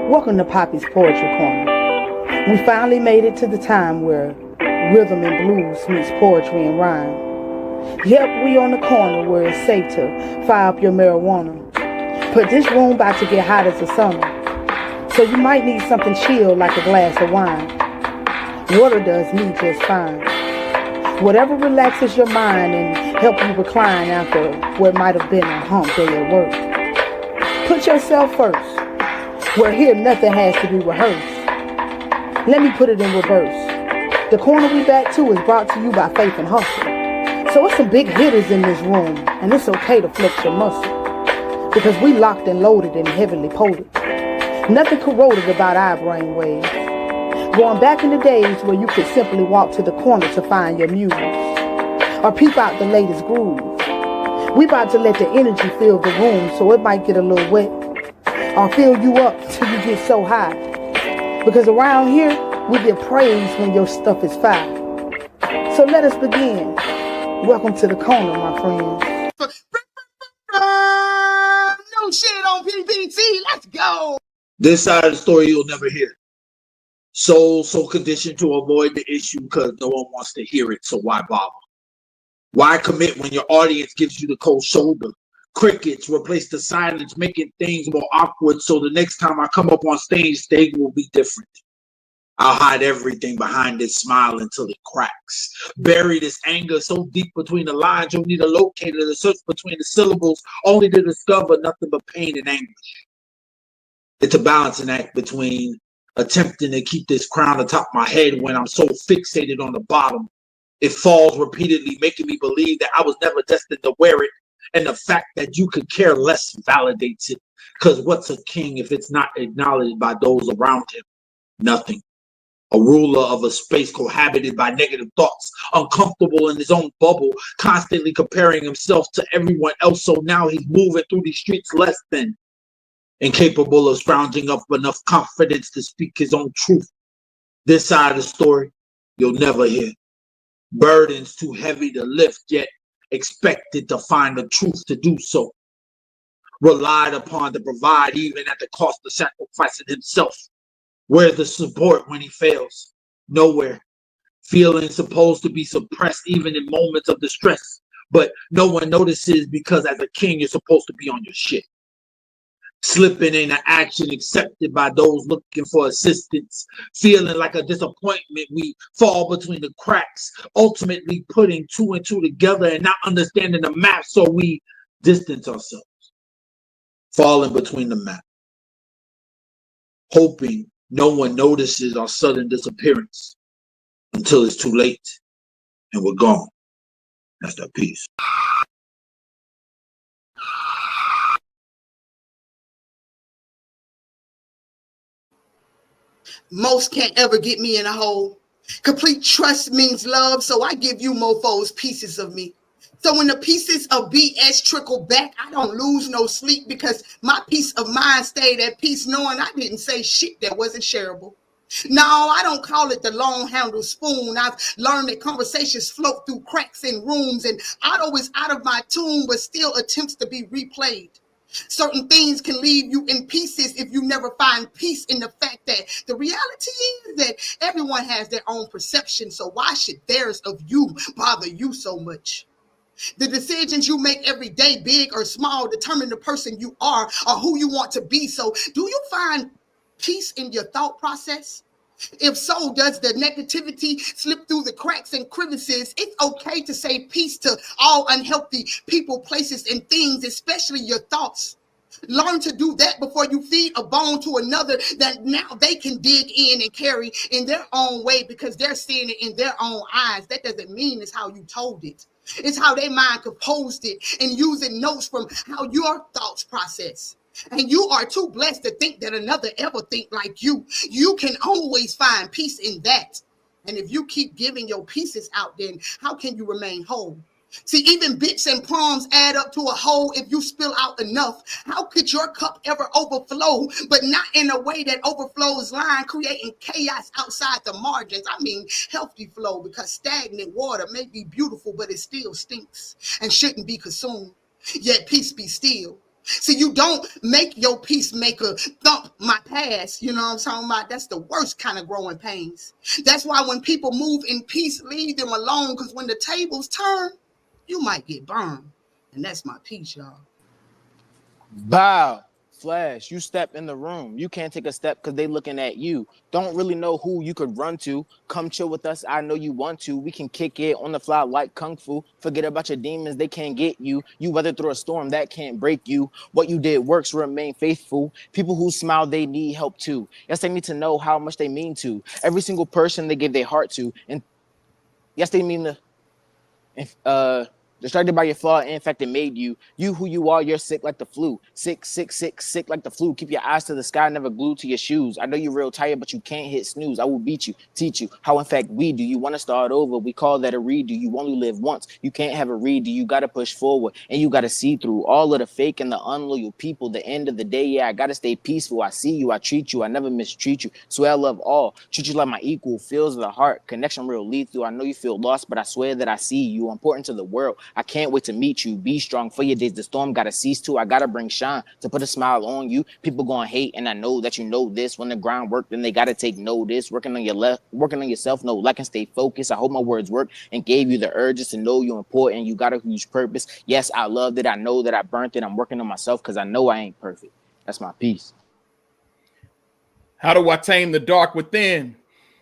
Welcome to Poppy's Poetry Corner. We finally made it to the time where rhythm and blues meets poetry and rhyme. Yep, we on the corner where it's safe to fire up your marijuana. But this room about to get hot as the summer, so you might need something chill like a glass of wine. Water does me just fine. Whatever relaxes your mind and help you recline after what might have been a hump day at work. Put yourself first. Where here nothing has to be rehearsed. Let me put it in reverse. The corner we back to is brought to you by Faith and Hustle. So it's some big hitters in this room, and it's okay to flex your muscle. Because we locked and loaded and heavily potent. Nothing corroded about our brain waves. Going back in the days where you could simply walk to the corner to find your muse. Or peep out the latest groove. We about to let the energy fill the room so it might get a little wet. Or fill you up till you get so high. Because around here, we get praise when your stuff is fire. So let us begin. Welcome to the corner, my friends. No shit on P.P.C. Let's go. This side of the story you'll never hear. So conditioned to avoid the issue because no one wants to hear it, so why bother? Why commit when your audience gives you the cold shoulder? Crickets replace the silence, making things more awkward, so the next time I come up on stage, they will be different. I'll hide everything behind this smile until it cracks. Bury this anger so deep between the lines, you'll need a locator to search between the syllables, only to discover nothing but pain and anguish. It's a balancing act between attempting to keep this crown atop my head when I'm so fixated on the bottom. It falls repeatedly, making me believe that I was never destined to wear it. And the fact that you could care less validates it. Because what's a king if it's not acknowledged by those around him? Nothing. A ruler of a space cohabited by negative thoughts, uncomfortable in his own bubble, constantly comparing himself to everyone else. So now he's moving through these streets less than. Incapable of scrounging up enough confidence to speak his own truth. This side of the story, you'll never hear. Burdens too heavy to lift, yet expected to find the truth to do so. Relied upon to provide even at the cost of sacrificing himself. Where's the support when he fails? Nowhere. Feelings supposed to be suppressed even in moments of distress. But no one notices because as a king, you're supposed to be on your shit. Slipping in an action accepted by those looking for assistance, feeling like a disappointment, we fall between the cracks, ultimately putting two and two together and not understanding the map, so we distance ourselves, falling between the map, hoping no one notices our sudden disappearance until it's too late and we're gone. That's that piece. Most can't ever get me in a hole. Complete trust means love, so I give you mofos pieces of me. So when the pieces of BS trickle back, I don't lose no sleep because my peace of mind stayed at peace knowing I didn't say shit that wasn't shareable. No, I don't call it the long handle spoon. I've learned that conversations float through cracks in rooms and Otto is out of my tune but still attempts to be replayed. Certain things can leave you in pieces if you never find peace in the fact that the reality is that everyone has their own perception, so why should theirs of you bother you so much? The decisions you make every day, big or small, determine the person you are or who you want to be. So do you find peace in your thought process? If so, does the negativity slip through the cracks and crevices? It's okay to say peace to all unhealthy people, places, and things, especially your thoughts. Learn to do that before you feed a bone to another that now they can dig in and carry in their own way because they're seeing it in their own eyes. That doesn't mean it's how you told it. It's how their mind composed it and using notes from how your thoughts process. And you are too blessed to think that another ever think like you. You can always find peace in that. And if you keep giving your pieces out, then how can you remain whole? See, even bits and crumbs add up to a whole if you spill out enough. How could your cup ever overflow, but not in a way that overflows line, creating chaos outside the margins? I mean, healthy flow, because stagnant water may be beautiful, but it still stinks and shouldn't be consumed. Yet peace be still. See, you don't make your peacemaker thump my past. You know what I'm talking about? That's the worst kind of growing pains. That's why when people move in peace, leave them alone, because when the tables turn, you might get burned. And that's my piece, y'all. Bow. Flash, you step in the room. You can't take a step because they looking at you. Don't really know who you could run to. Come chill with us. I know you want to. We can kick it on the fly like Kung Fu. Forget about your demons. They can't get you. You weather through a storm that can't break you. What you did works. Remain faithful. People who smile, they need help too. Yes, they need to know how much they mean to. Every single person they give their heart to. And yes, they mean to distracted by your flaw, in fact, it made you. You who you are, you're sick like the flu. Sick, sick, sick, sick like the flu. Keep your eyes to the sky, never glued to your shoes. I know you're real tired, but you can't hit snooze. I will beat you, teach you how, in fact, we do. You want to start over? We call that a redo. You only live once. You can't have a redo. You got to push forward, and you got to see through all of the fake and the unloyal people. The end of the day, yeah, I got to stay peaceful. I see you, I treat you, I never mistreat you. Swear I love all. Treat you like my equal. Feels of the heart. Connection real lethal. I know you feel lost, but I swear that I see you. Important to the world. I can't wait to meet you. Be strong for your days. The storm gotta cease too. I gotta bring shine to put a smile on you. People gonna hate, and I know that you know this. When the grind work, then they gotta take notice. Working on working on yourself. No, like and stay focused. I hope my words work and gave you the urges to know you're important. You got a huge purpose. Yes, I loved it. I know that I burnt it. I'm working on myself because I know I ain't perfect. That's my piece. How do I tame the dark within?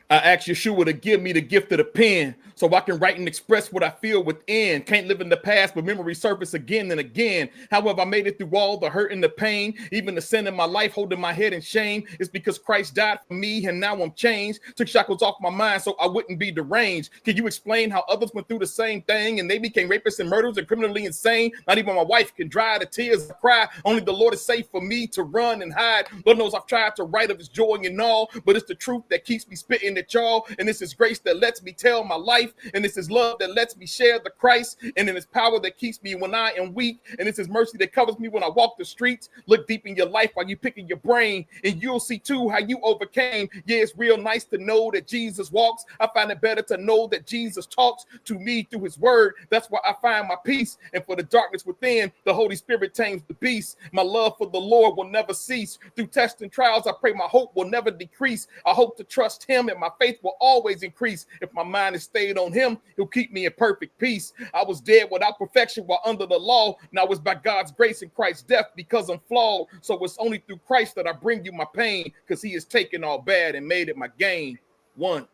I ask Yeshua to give me the gift of the pen so I can write and express what I feel within. Can't live in the past, but memories surface again and again. However, I made it through all the hurt and the pain, even the sin in my life, holding my head in shame. It's because Christ died for me, and now I'm changed. Took shackles off my mind so I wouldn't be deranged. Can you explain how others went through the same thing and they became rapists and murderers and criminally insane? Not even my wife can dry the tears I cry. Only the Lord is safe for me to run and hide. Lord knows I've tried to write of his joy and all, but it's the truth that keeps me spitting at y'all. And this is grace that lets me tell my life. And this is love that lets me share the Christ. And then it's power that keeps me when I am weak. And this is mercy that covers me when I walk the streets. Look deep in your life while you picking your brain, and you'll see too how you overcame. Yeah, it's real nice to know that Jesus walks. I find it better to know that Jesus talks to me through his word. That's why I find my peace. And for the darkness within, the Holy Spirit tames the beast. My love for the Lord will never cease. Through tests and trials, I pray my hope will never decrease. I hope to trust him, and my faith will always increase. If my mind is stayed on him, he'll keep me in perfect peace. I was dead without perfection while under the law. Now it's by God's grace and Christ's death because I'm flawed. So it's only through Christ that I bring you my pain, because he has taken all bad and made it my gain. One.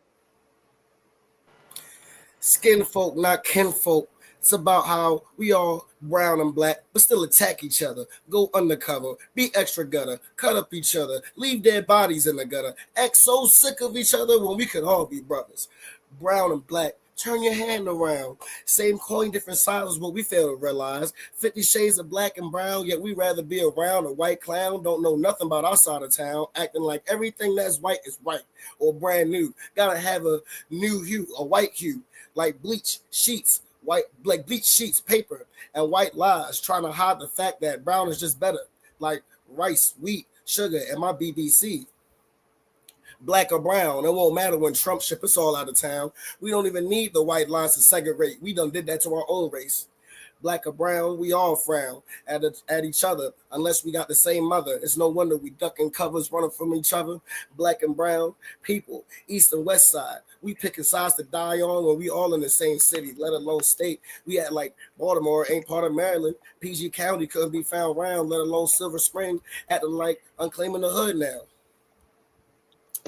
Skin folk, not kinfolk. It's about how we all brown and black, but still attack each other, go undercover, be extra gutter, cut up each other, leave dead bodies in the gutter, act so sick of each other when we could all be brothers. Brown and black, turn your hand around. Same coin, different sides is what we fail to realize. 50 shades of black and brown, yet we rather be around a white clown. Don't know nothing about our side of town, acting like everything that's white is white or brand new. Gotta have a new hue, a white hue, like bleach sheets, white, like bleach sheets, paper, and white lies, trying to hide the fact that brown is just better, like rice, wheat, sugar, and my BBC. Black or brown, it won't matter when Trump ship us all out of town. We don't even need the white lines to segregate. We done did that to our own race. Black or brown, we all frown at each other unless we got the same mother. It's no wonder we ducking covers, running from each other. Black and brown people, east and west side. We picking sides to die on when we all in the same city, let alone state. We act like Baltimore ain't part of Maryland. PG County couldn't be found around, let alone Silver Spring, acting like unclaiming the hood now.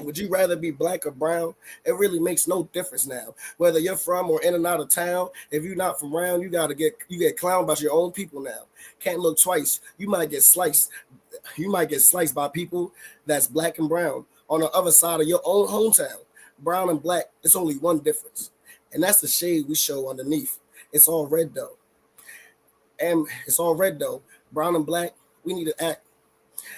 Would you rather be black or brown? It really makes no difference now. Whether you're from or in and out of town, if you're not from around, you get clowned by your own people now. Can't look twice. You might get sliced. You might get sliced by people that's black and brown on the other side of your own hometown. Brown and black, it's only one difference. And that's the shade we show underneath. It's all red though. And it's all red though. Brown and black, we need to act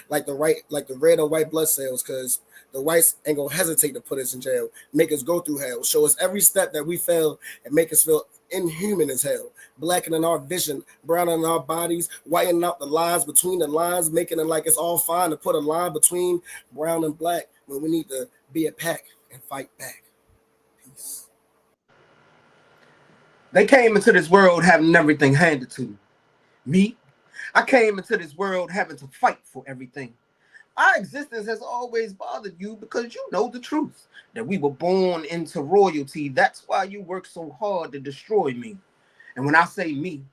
like the red and white blood cells, because the whites ain't gonna hesitate to put us in jail, make us go through hell, show us every step that we fail, and make us feel inhuman as hell. Blackening our vision, browning our bodies, whitening out the lines between the lines, making it like it's all fine to put a line between brown and black when we need to be a pack and fight back. Peace. They came into this world having everything handed to them. Meat, I came into this world having to fight for everything. Our existence has always bothered you because you know the truth, that we were born into royalty. That's why you work so hard to destroy me. And when I say me,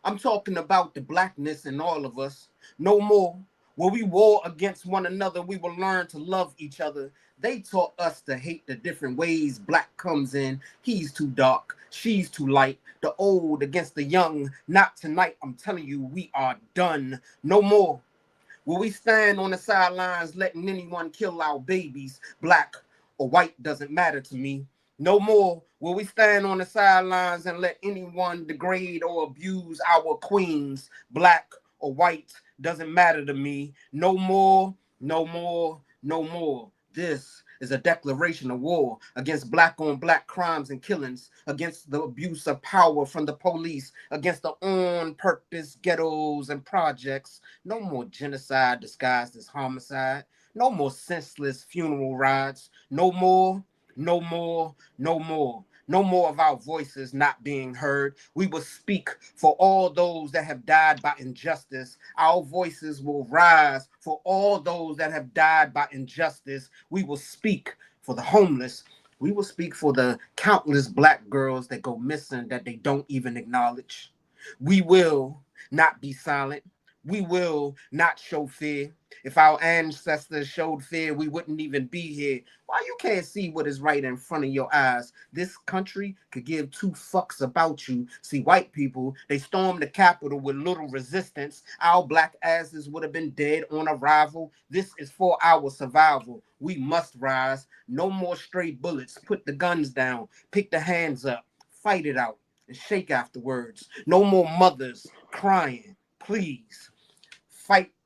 I'm talking about the blackness in all of us. No more. When we war against one another, we will learn to love each other. They taught us to hate the different ways black comes in. He's too dark, she's too light. The old against the young. Not tonight, I'm telling you, we are done. No more. Will we stand on the sidelines letting anyone kill our babies? Black or white doesn't matter to me. No more will we stand on the sidelines and let anyone degrade or abuse our queens. Black or white doesn't matter to me. No more, no more, no more. This is a declaration of war against black on black crimes and killings, against the abuse of power from the police, against the on purpose ghettos and projects. No more genocide disguised as homicide. No more senseless funeral rides. No more, no more, no more. No more of our voices not being heard. We will speak for all those that have died by injustice. Our voices will rise for all those that have died by injustice. We will speak for the homeless. We will speak for the countless black girls that go missing that they don't even acknowledge. We will not be silent. We will not show fear. If our ancestors showed fear, we wouldn't even be here. Why you can't see what is right in front of your eyes? This country could give two fucks about you. See, white people, they stormed the Capitol with little resistance. Our black asses would have been dead on arrival. This is for our survival. We must rise. No more stray bullets. Put the guns down. Pick the hands up. Fight it out and shake afterwards. No more mothers crying. Please.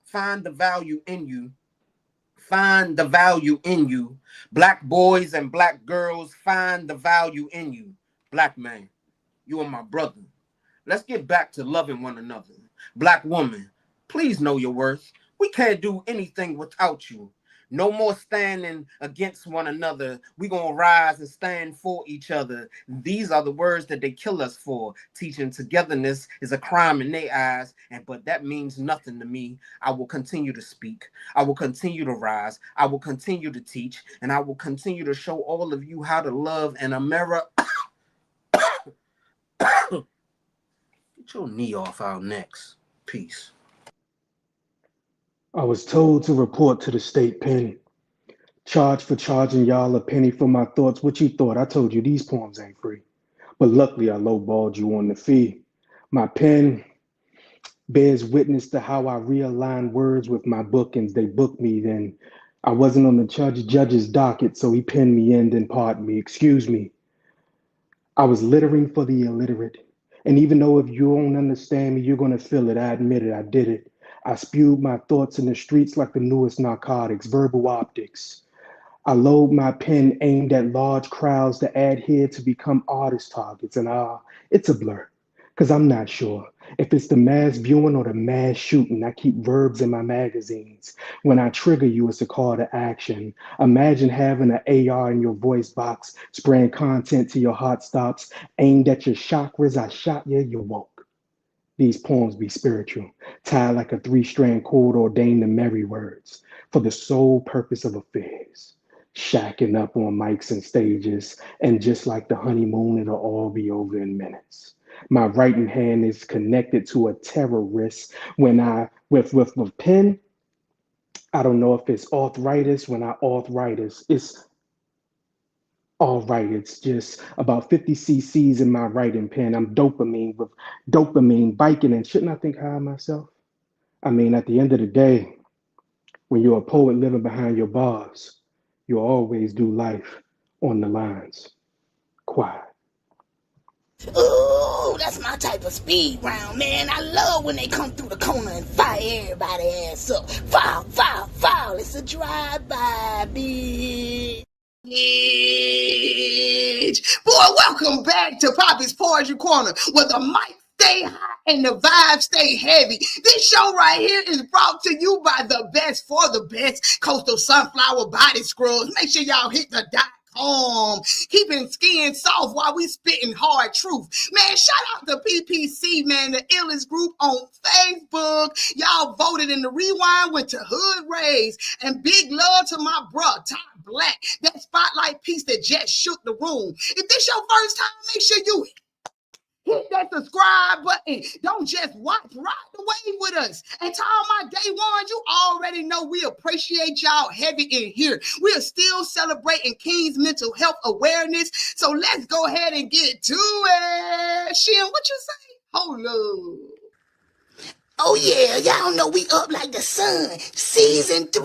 Find the value in you. Find the value in you. Black boys and black girls, find the value in you. Black man, you are my brother. Let's get back to loving one another. Black woman, please know your worth. We can't do anything without you. No more standing against one another. We're going to rise and stand for each other. These are the words that they kill us for. Teaching togetherness is a crime in their eyes, but that means nothing to me. I will continue to speak. I will continue to rise. I will continue to teach, and I will continue to show all of you how to love in America. Get your knee off our necks. Peace. I was told to report to the state pen. Charged for charging y'all a penny for my thoughts. What you thought? I told you these poems ain't free. But luckily I lowballed you on the fee. My pen bears witness to how I realign words with my bookings. They booked me then. I wasn't on the judge's docket, so he penned me in, then pardoned me. Excuse me. I was littering for the illiterate. And even though if you don't understand me, you're going to feel it. I admit it. I did it. I spewed my thoughts in the streets like the newest narcotics, verbal optics. I load my pen aimed at large crowds to adhere to become artist targets. And it's a blur, because I'm not sure if it's the mass viewing or the mass shooting. I keep verbs in my magazines. When I trigger you, it's a call to action. Imagine having an AR in your voice box, spraying content to your heart stops, aimed at your chakras. I shot you, you woke. These poems be spiritual, tied like a three-strand cord ordained to merry words for the sole purpose of affairs. Shacking up on mics and stages, and just like the honeymoon, it'll all be over in minutes. My writing hand is connected to a terrorist. When I, with pen, I don't know if it's arthritis. When I arthritis, it's all right. It's just about 50 cc's in my writing pen. I'm dopamine with dopamine biking, and shouldn't I think high of myself? I mean, at the end of the day, when you're a poet living behind your bars, you'll always do life on the lines. Quiet. Ooh, that's my type of speed round, man. I love when they come through the corner and fire everybody ass up. Foul, foul, foul. It's a drive-by, bitch. Boy, welcome back to Poppy's Poetry Corner, where the mic stay hot and the vibe stay heavy. This show right here is brought to you by the best for the best, Coastal Sunflower Body Scrubs. Make sure y'all hit the calm, keeping skin soft while we spitting hard truth. Man, shout out to P.P.C, man, the illest group on Facebook. Y'all voted in the rewind, went to Hood Rays, and big love to my bruh, Todd Black, that spotlight piece that just shook the room. If this your first time, make sure you hit that subscribe button. Don't just watch, ride the wave with us. And to all my day ones, you already know we appreciate y'all heavy in here. We are still celebrating King's mental health awareness. So let's go ahead and get to it. Shin, what you say? Hold up. Oh yeah, y'all know we up like the sun. Season 3.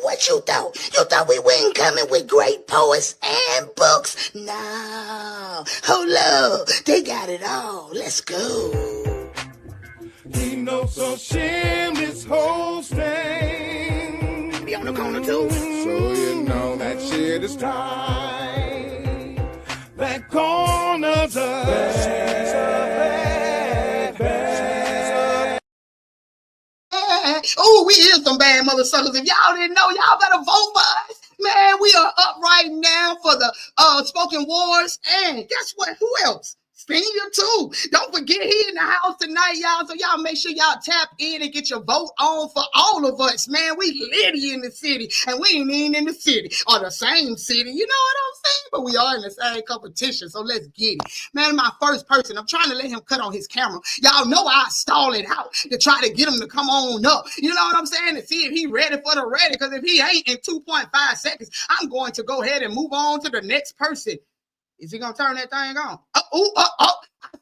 What you thought? You thought we wasn't coming with great poets and books? No. Hold up. They got it all. Let's go. He knows so shameless hosting. Be on the corner too. So you know that shit is tight. That corner's a bad. Oh, we is some bad mother suckers. If y'all didn't know, y'all better vote for us. Man, we are up right now for the spoken words. And guess what? Who else? Senior too. Don't forget he in the house tonight, y'all. So y'all make sure y'all tap in and get your vote on for all of us. Man, we litty in the city, and we ain't even in the city or the same city. You know what I'm saying? But we are in the same competition. So let's get it. Man, my first person. I'm trying to let him cut on his camera. Y'all know I stall it out to try to get him to come on up. You know what I'm saying? To see if he ready for the ready. Because if he ain't in 2.5 seconds, I'm going to go ahead and move on to the next person. Is he gonna turn that thing on? I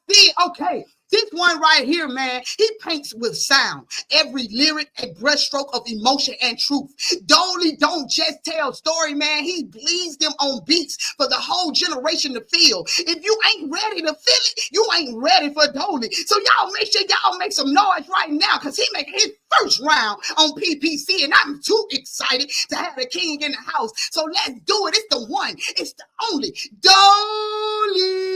see. Okay, this one right here, man. He paints with sound. Every lyric a brushstroke of emotion and truth. Dolly don't just tell story, man. He bleeds them on beats for the whole generation to feel. If you ain't ready to feel it, you ain't ready for Dolly. So y'all make sure y'all make some noise right now, cause he making his first round on P.P.C, and I'm too excited to have the king in the house. So let's do it. It's the one. It's the only Dolly.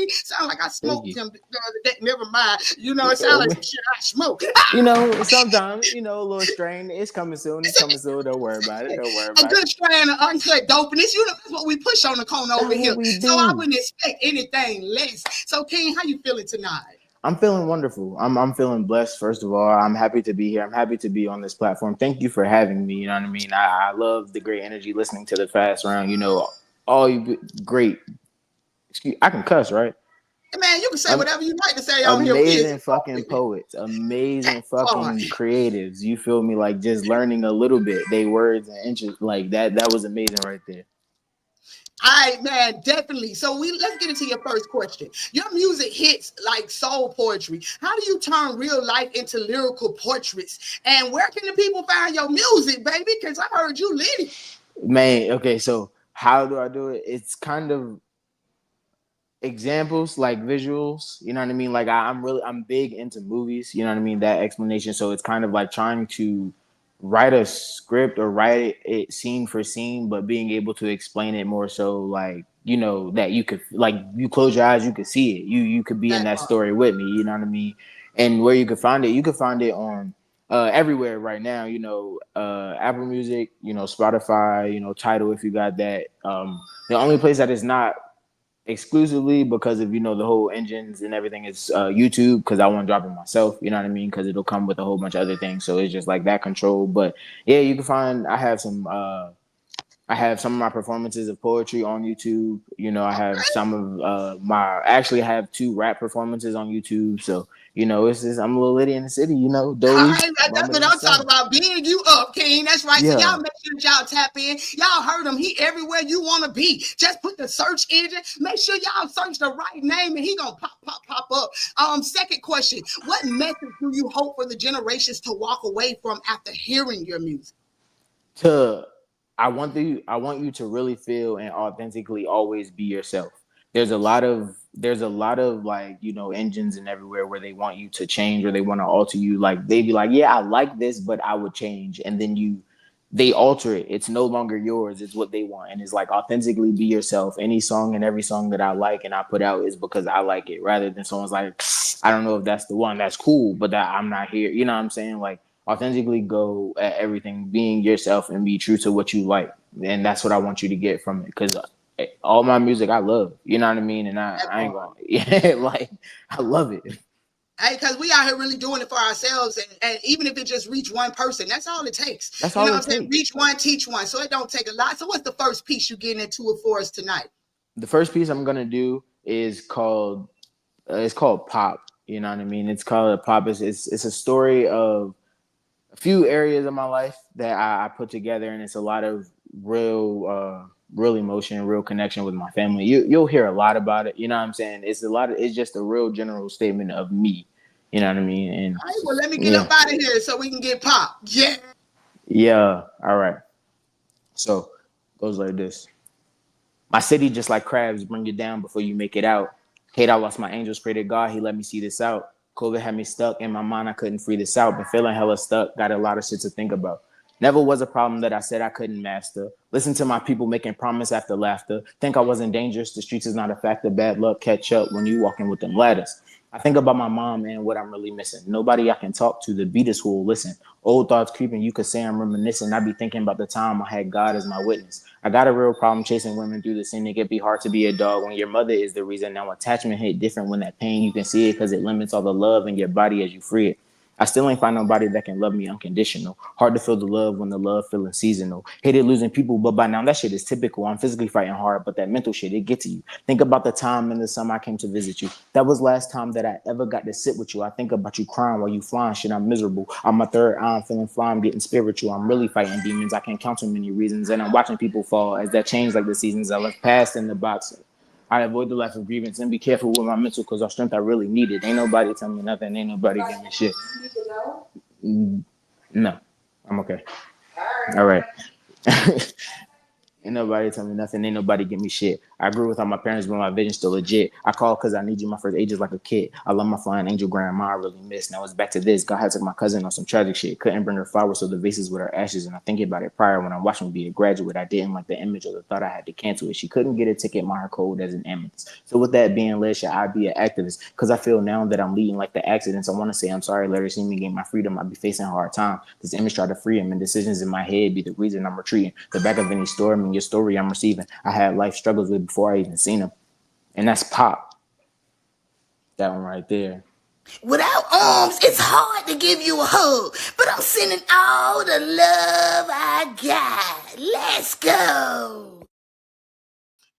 Sound like I smoked him the other day. Never mind. You know, it sounds like some shit I smoke. You know, sometimes, you know, a little strain. It's coming soon. It's coming soon. Don't worry about it. Don't worry about it. A good strain of uncut dopeness. You know, that's what we push on the corner over here. So I wouldn't expect anything less. So, King, how you feeling tonight? I'm feeling wonderful. I'm feeling blessed. First of all, I'm happy to be here. I'm happy to be on this platform. Thank you for having me. You know what I mean? I love the great energy listening to the fast round. You know, all you great. Excuse, I can cuss, right? Man, you can say whatever you like to say on here. Amazing fucking poets, amazing fucking creatives. You feel me? Like just learning a little bit, they words and inches like that. That was amazing right there. All right, man, definitely. So let's get into your first question. Your music hits like soul poetry. How do you turn real life into lyrical portraits? And where can the people find your music, baby? Because I heard you litty. Man, okay, so how do I do it? It's kind of examples, like visuals, you know what I mean? Like I'm big into movies, you know what I mean? That explanation. So it's kind of like trying to write a script or write it scene for scene, but being able to explain it more so like, you know, that you could, like, you close your eyes, you could see it. You could be in that story with me, you know what I mean? And where you could find it, you could find it on everywhere right now, you know, Apple Music, you know, Spotify, you know, Tidal if you got that. The only place that is not exclusively because of, you know, the whole engines and everything is YouTube, because I want to drop it myself, you know what I mean, because it'll come with a whole bunch of other things, so it's just like that control. But yeah, you can find I have some of my performances of poetry on YouTube. You know, I have some of I actually have 2 rap performances on YouTube. So, you know, it's just, I'm a little litty in the city, you know. That's what I'm talking about. Being you up, King. That's right. Yeah. So y'all make sure that y'all tap in. Y'all heard him. He everywhere you want to be. Just put the search engine. Make sure y'all search the right name and he gonna pop up. Second question. What message do you hope for the generations to walk away from after hearing your music? I want you to really feel and authentically always be yourself. There's a lot of like, you know, engines and everywhere where they want you to change or they want to alter you. Like they be like, yeah, I like this, but I would change. And then they alter it. It's no longer yours. It's what they want. And it's like, authentically be yourself. Any song and every song that I like and I put out is because I like it, rather than someone's like, I don't know if that's the one. That's cool, but that I'm not here. You know what I'm saying? Like, authentically go at everything, being yourself and be true to what you like. And that's what I want you to get from it, because all my music I love, you know what I mean? And I ain't gonna, yeah, like I love it. Hey, because we out here really doing it for ourselves, and even if it just reach one person, that's all it takes. That's You all know it what I'm saying? takes. Reach one, teach one. So it don't take a lot. So what's the first piece you getting into it for us tonight? The first piece I'm gonna do is called it's called Pop. You know what I mean? It's called Pop. It's a story of a few areas of my life that I put together, and it's a lot of real emotion, real connection with my family. You'll hear a lot about it. You know what I'm saying? It's just a real general statement of me. You know what I mean? And All right, well, let me get yeah, up out of here so we can get pop. Yeah. yeah. All right. So it goes like this. My city, just like crabs, bring you down before you make it out. Hate I lost my angels, pray to God, he let me see this out. COVID had me stuck in my mind, I couldn't free this out. Been feeling hella stuck, got a lot of shit to think about. Never was a problem that I said I couldn't master. Listen to my people making promise after laughter. Think I wasn't dangerous, the streets is not a factor. Bad luck catch up when you walking with them ladders. I think about my mom and what I'm really missing. Nobody I can talk to, the beat is who will listen. Old thoughts creeping, you could say I'm reminiscing. I be thinking about the time I had God as my witness. I got a real problem chasing women through the scene. It can be hard to be a dog when your mother is the reason. Now attachment hit different when that pain, you can see it because it limits all the love in your body as you free it. I still ain't find nobody that can love me unconditional. Hard to feel the love when the love feeling seasonal. Hated losing people, but by now that shit is typical. I'm physically fighting hard, but that mental shit, it gets to you. Think about the time in the summer I came to visit you. That was last time that I ever got to sit with you. I think about you crying while you flying. Shit, I'm miserable. I'm my third eye, I'm feeling fly. I'm getting spiritual. I'm really fighting demons. I can't count too many reasons. And I'm watching people fall as that change like the seasons. I left past in the box. I avoid the life of grievance and be careful with my mental because our strength I really need it. Ain't nobody tell me nothing. Ain't nobody give me shit. No, I'm okay. All right. Ain't nobody tell me nothing. Ain't nobody give me shit. I grew without my parents, but my vision's still legit. I call because I need you. My first age is like a kid. I love my flying angel grandma. I really miss. Now it's back to this. God had took my cousin on some tragic shit. Couldn't bring her flowers, so the vases with her ashes. And I think about it prior when I watched me be a graduate. I didn't like the image or the thought I had to cancel it. She couldn't get a ticket, mark her code as an amethyst. So with that being led, should I be an activist? Because I feel now that I'm leading like the accidents. I want to say I'm sorry. Let her see me gain my freedom. I be facing a hard time. This image try to free him, and decisions in my head be the reason I'm retreating. The back of any story, I mean your story I'm receiving. I had life struggles with before I even seen them. And that's Pop. That one right there. Without arms, it's hard to give you a hug, but I'm sending all the love I got. Let's go.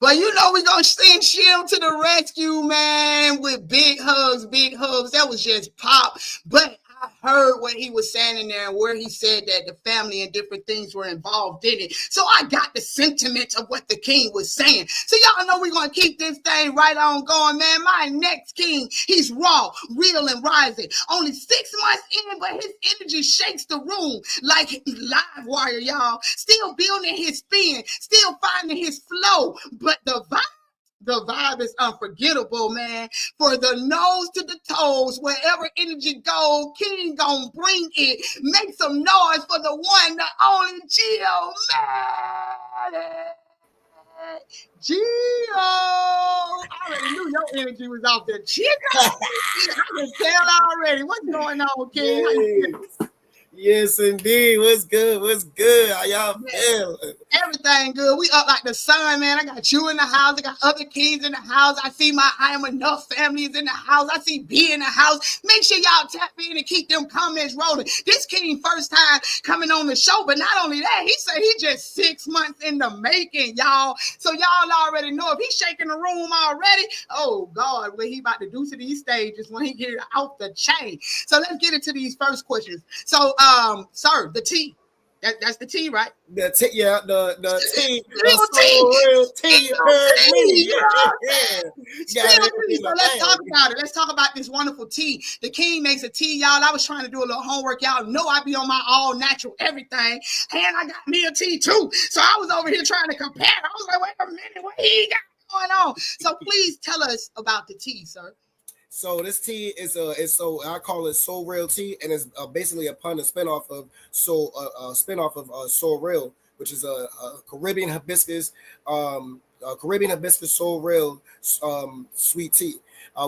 Well, you know we're going to send Shim to the rescue, man, with big hugs, big hugs. That was just Pop. But I heard what he was saying in there and where he said that the family and different things were involved in it. So I got the sentiment of what the king was saying. So y'all know we're going to keep this thing right on going, man. My next king, he's raw, real, and rising. Only 6 months in, but his energy shakes the room like live wire, y'all. Still building his spin, still finding his flow, but the vibe is unforgettable, man. For the nose to the toes, wherever energy goes, King gonna bring it. Make some noise for the one, the only Gio, man. Gio, I already knew your energy was off there. Gio, I can tell already. What's going on, King? How you feeling? Yes, indeed. What's good? What's good? How y'all feeling? Everything good. We up like the sun, man. I got you in the house. I got other kings in the house. I see my I Am Enough families in the house. I see B in the house. Make sure y'all tap in and keep them comments rolling. This king first time coming on the show, but not only that, he said he just 6 months in the making, y'all. So y'all already know if he's shaking the room already, oh God, what he about to do to these stages when he get out the chain. So let's get into these first questions. So sir, the T. That's the T, right? The T, yeah, the T, Real the so real T, you heard me. So let's talk about it. Let's talk about this wonderful tea. The king makes a tea, y'all. I was trying to do a little homework. Y'all know I be on my all natural everything. And I got me a tea too. So I was over here trying to compare. I was like, wait a minute, what he got going on? So please tell us about the tea, sir. So this tea is so I call it Soul Real tea, and it's basically a spinoff of Soul Real, which is a Caribbean hibiscus Soul Real sweet tea,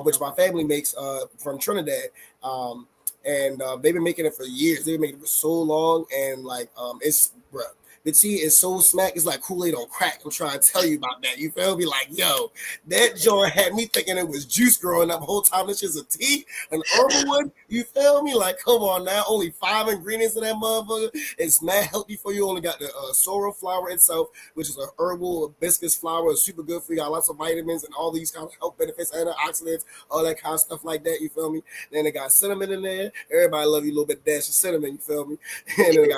which my family makes from Trinidad. And they've been making it for years. They've been making it for so long, and like it's bruh. The tea is so smack. It's like Kool-Aid on crack. I'm trying to tell you about that. You feel me? Like, yo, that joint had me thinking it was juice growing up the whole time. It's just a tea, an herbal one. You feel me? Like, come on now. Only 5 ingredients in that motherfucker. It's mad healthy for you. Only got the sorrel flour itself, which is a herbal hibiscus flower. It's super good for you. Got lots of vitamins and all these kind of health benefits, antioxidants, all that kind of stuff like that. You feel me? Then they got cinnamon in there. Everybody love you a little bit dash of cinnamon. You feel me? And then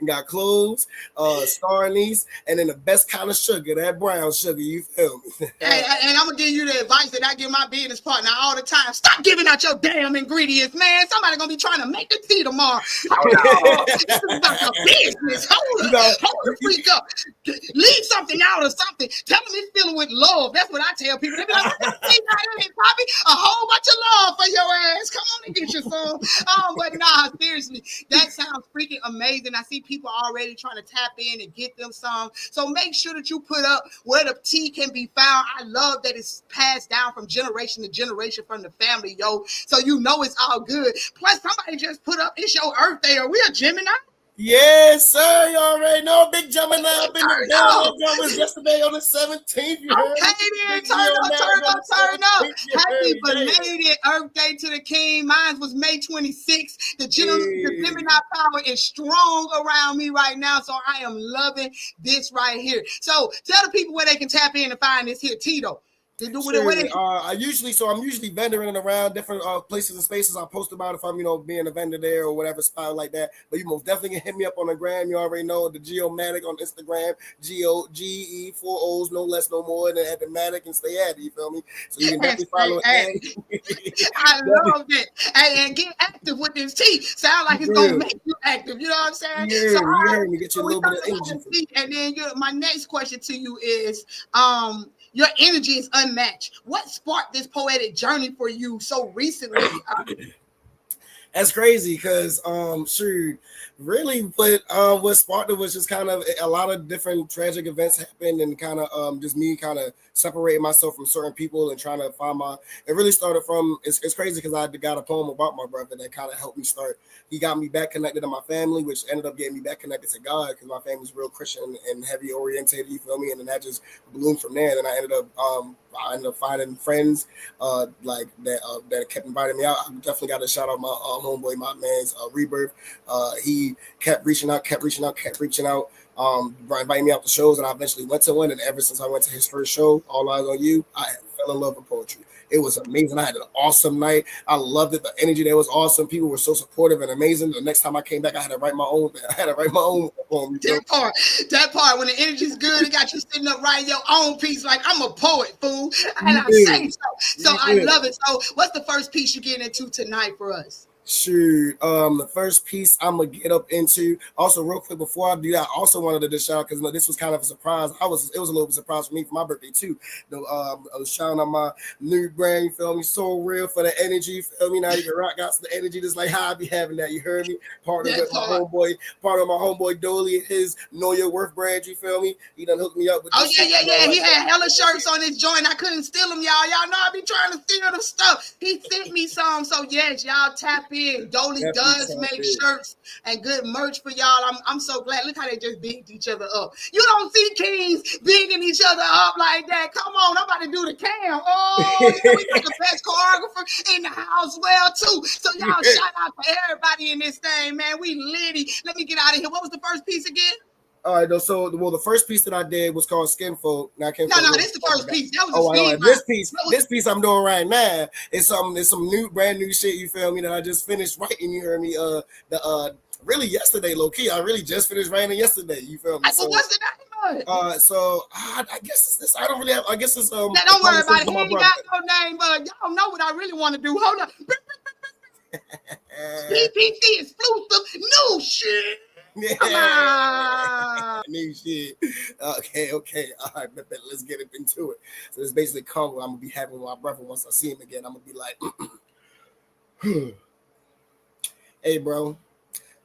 they got cloves, star anise, and then the best kind of sugar, that brown sugar. You feel me? And I'm gonna give you the advice that I give my business partner all the time. Stop giving out your damn ingredients, man. Somebody gonna be trying to make the tea tomorrow. Hold on, this is about the business. Hold the freak up. Leave something out or something. Tell them it's filling with love. That's what I tell people. They be like, "What the tea got in it, Poppy? A whole bunch of love for your ass. Come on and get your some." But nah, seriously, that sounds freaking amazing. I see people already trying to tap in and get them some. So make sure that you put up where the tea can be found. I love that it's passed down from generation to generation from the family, yo. So you know it's all good. Plus, somebody just put up, it's your Earth Day. Are we a Gemini? Yes, sir. You already know. Big Gemini up in the building. That was yesterday on the 17th. You heard okay, then. Turn up. Happy belated Earth Day to the King. Mine was May 26th. The Gemini power is strong around me right now, so I am loving this right here. So tell the people where they can tap in and find this here Tito. I'm usually vendoring around different places and spaces. I'll post about if I'm, being a vendor there or whatever spot like that. But you most definitely can hit me up on the gram. You already know the Geomatic on Instagram. GOGE 4 O's, no less, no more, and at the Matic and stay at it. You feel me? So you can definitely follow it. I love it. And get active with this tea. Sound like it's gonna make you active. You know what I'm saying? Yeah, so, you heard me. Get you a little bit of energy. And then my next question to you is, your energy is unmatched. What sparked this poetic journey for you so recently? That's crazy because really what sparked it was just kind of a lot of different tragic events happened and kind of just me kind of separating myself from certain people and trying to find it really started from it's crazy because I got a poem about my brother that kind of helped me start. He got me back connected to my family, which ended up getting me back connected to God because my family's real Christian and heavy orientated, you feel me? And then that just bloomed from there. And then I ended up finding friends like that kept inviting me out. I definitely got to shout out my homeboy, my man's Rebirth. He kept reaching out, inviting me out to shows, and I eventually went to one. And ever since I went to his first show, All Eyes on You, I fell in love with poetry. It was amazing. I had an awesome night. I loved it. The energy there was awesome. People were so supportive and amazing. The next time I came back, I had to write my own. Poem. That part, when the energy's good, it got you sitting up writing your own piece. Like, I'm a poet, fool, and I say so. So I love it. So, what's the first piece you're getting into tonight for us? Shoot, the first piece I'm gonna get up into. Also, real quick before I do that, I also wanted to just shout out because this was kind of a surprise. It was a little bit of a surprise for me for my birthday too. I was shouting out my new brand. You feel me? So real for the energy. You feel me? Now you can rock out the energy just like how I be having that. You heard me? Partner with my homeboy Dolly and his Know Your Worth brand. You feel me? He done hooked me up with. Yeah. He had hella shirts on his joint. I couldn't steal them, y'all. Y'all know I be trying to steal them stuff. He sent me some. So yes, y'all tap in. Dolly does make shirts and good merch for y'all. I'm so glad. Look how they just bigged each other up. You don't see kings bigging each other up like that. Come on, I'm about to do the cam. Oh, we got the best choreographer in the house well too. So y'all shout out to everybody in this thing, man. We litty. Let me get out of here. What was the first piece again? All right, so the first piece that I did was called Skinfolk. No, this is the first piece. That was this piece I'm doing right now is some brand new shit. You feel me? That I just finished writing. You heard me? Really yesterday, low key. I really just finished writing yesterday. You feel me? So what's the name of it? I guess it's this. I don't really have. I guess it's Now, don't worry about it. He ain't got no name, but y'all know what I really want to do. Hold on. P.P.C exclusive new shit. Yeah. New shit. Okay. All right, let's get into it. So it's basically convo I'm gonna be having with my brother once I see him again. I'm gonna be like, hey, bro,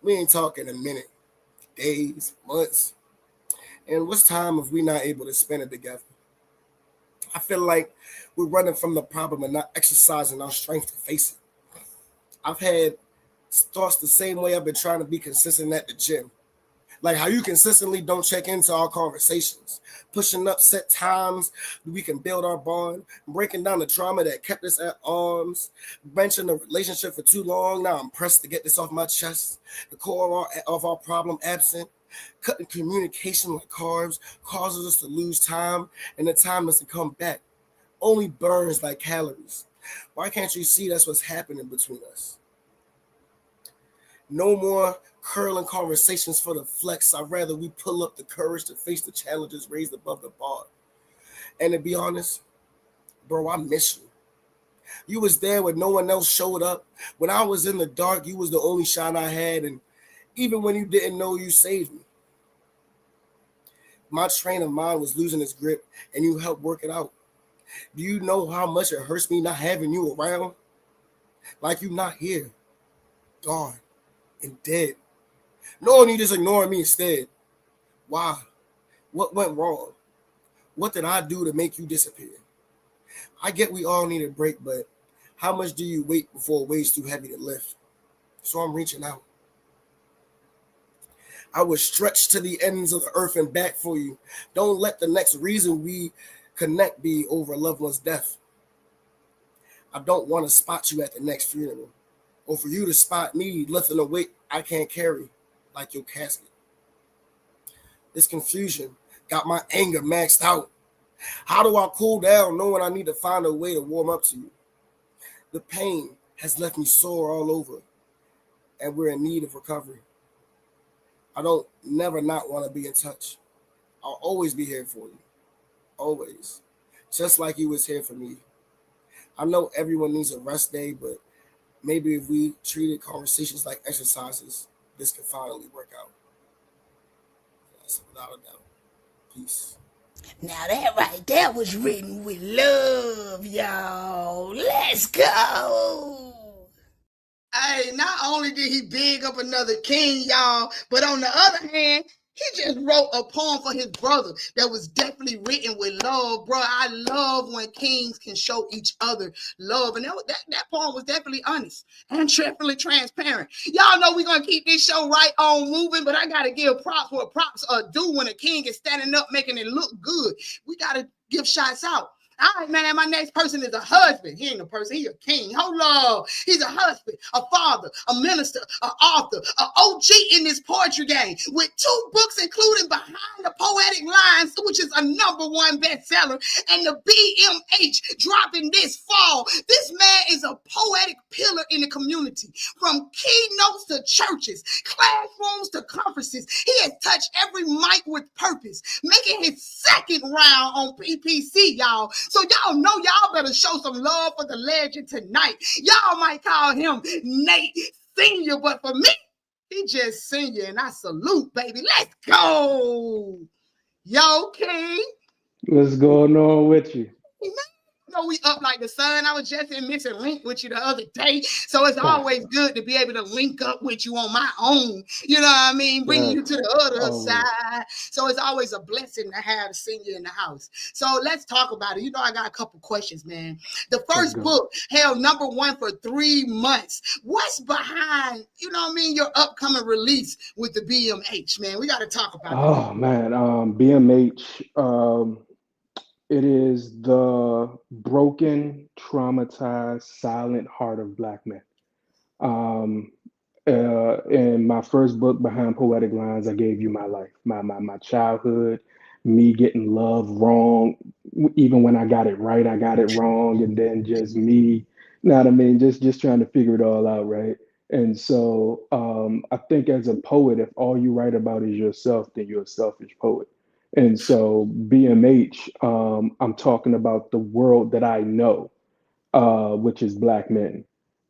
we ain't talking a minute, days, months, and what's time if we not able to spend it together? I feel like we're running from the problem and not exercising our strength to face it. I've had thoughts the same way I've been trying to be consistent at the gym. Like how you consistently don't check into our conversations, pushing up set times we can build our bond, breaking down the trauma that kept us at arms, benching the relationship for too long. Now I'm pressed to get this off my chest. The core of our problem absent. Cutting communication like carbs causes us to lose time, and the time doesn't come back. Only burns like calories. Why can't you see that's what's happening between us? No more curling conversations for the flex. I'd rather we pull up the courage to face the challenges raised above the bar. And to be honest, bro, I miss you. You was there when no one else showed up. When I was in the dark, you was the only shine I had. And even when you didn't know, you saved me. My train of mind was losing its grip, and you helped work it out. Do you know how much it hurts me not having you around? Like you not here, gone, and dead. Knowing you just ignoring me instead. Why? What went wrong? What did I do to make you disappear? I get we all need a break, but how much do you wait before it weighs too heavy to lift? So I'm reaching out. I was stretched to the ends of the earth and back for you. Don't let the next reason we connect be over a loved one's death. I don't want to spot you at the next funeral, or for you to spot me lifting a weight I can't carry, like your casket. This confusion got my anger maxed out. How do I cool down knowing I need to find a way to warm up to you? The pain has left me sore all over, and we're in need of recovery. I don't never not want to be in touch. I'll always be here for you. Always. Just like you was here for me. I know everyone needs a rest day, but maybe if we treated conversations like exercises, this could finally work out. That's without a doubt. Peace. Now that right there was written with love, y'all. Let's go. Hey, not only did he big up another king, y'all, but on the other hand, he just wrote a poem for his brother that was definitely written with love, bro. I love when kings can show each other love. And that poem was definitely honest and definitely transparent. Y'all know we're going to keep this show right on moving, but I got to give props where props are due when a king is standing up making it look good. We got to give shots out. All right, man, my next person is a husband. He ain't a person, he a king. Hold on. He's a husband, a father, a minister, an author, an OG in this poetry game with 2 books, including Behind the Poetic Lines, which is a #1 bestseller, and the BMH dropping this fall. This man is a poetic pillar in the community. From keynotes to churches, classrooms to conferences, he has touched every mic with purpose, making his second round on P.P.C, y'all. So y'all know y'all better show some love for the legend tonight. Y'all might call him Nate Senior, but for me, he just senior, and I salute, baby. Let's go. Yo, King. What's going on with you? You know we up like the sun. I was just in Missing Link with you the other day. So it's always good to be able to link up with you on my own. You know what I mean? Bringing you to the other side. So it's always a blessing to have a senior in the house. So let's talk about it. You know, I got a couple questions, man. The first book held #1 for 3 months. What's behind, you know what I mean, your upcoming release with the BMH, man? We got to talk about that. Oh man, BMH. It is the broken, traumatized, silent heart of Black men. Um, in my first book, Behind Poetic Lines, I gave you my life, my childhood, me getting love wrong. Even when I got it right, I got it wrong, and then just me, you know what I mean, just trying to figure it all out, right? And so I think as a poet, if all you write about is yourself, then you're a selfish poet. And so BMH, I'm talking about the world that I know, which is Black men.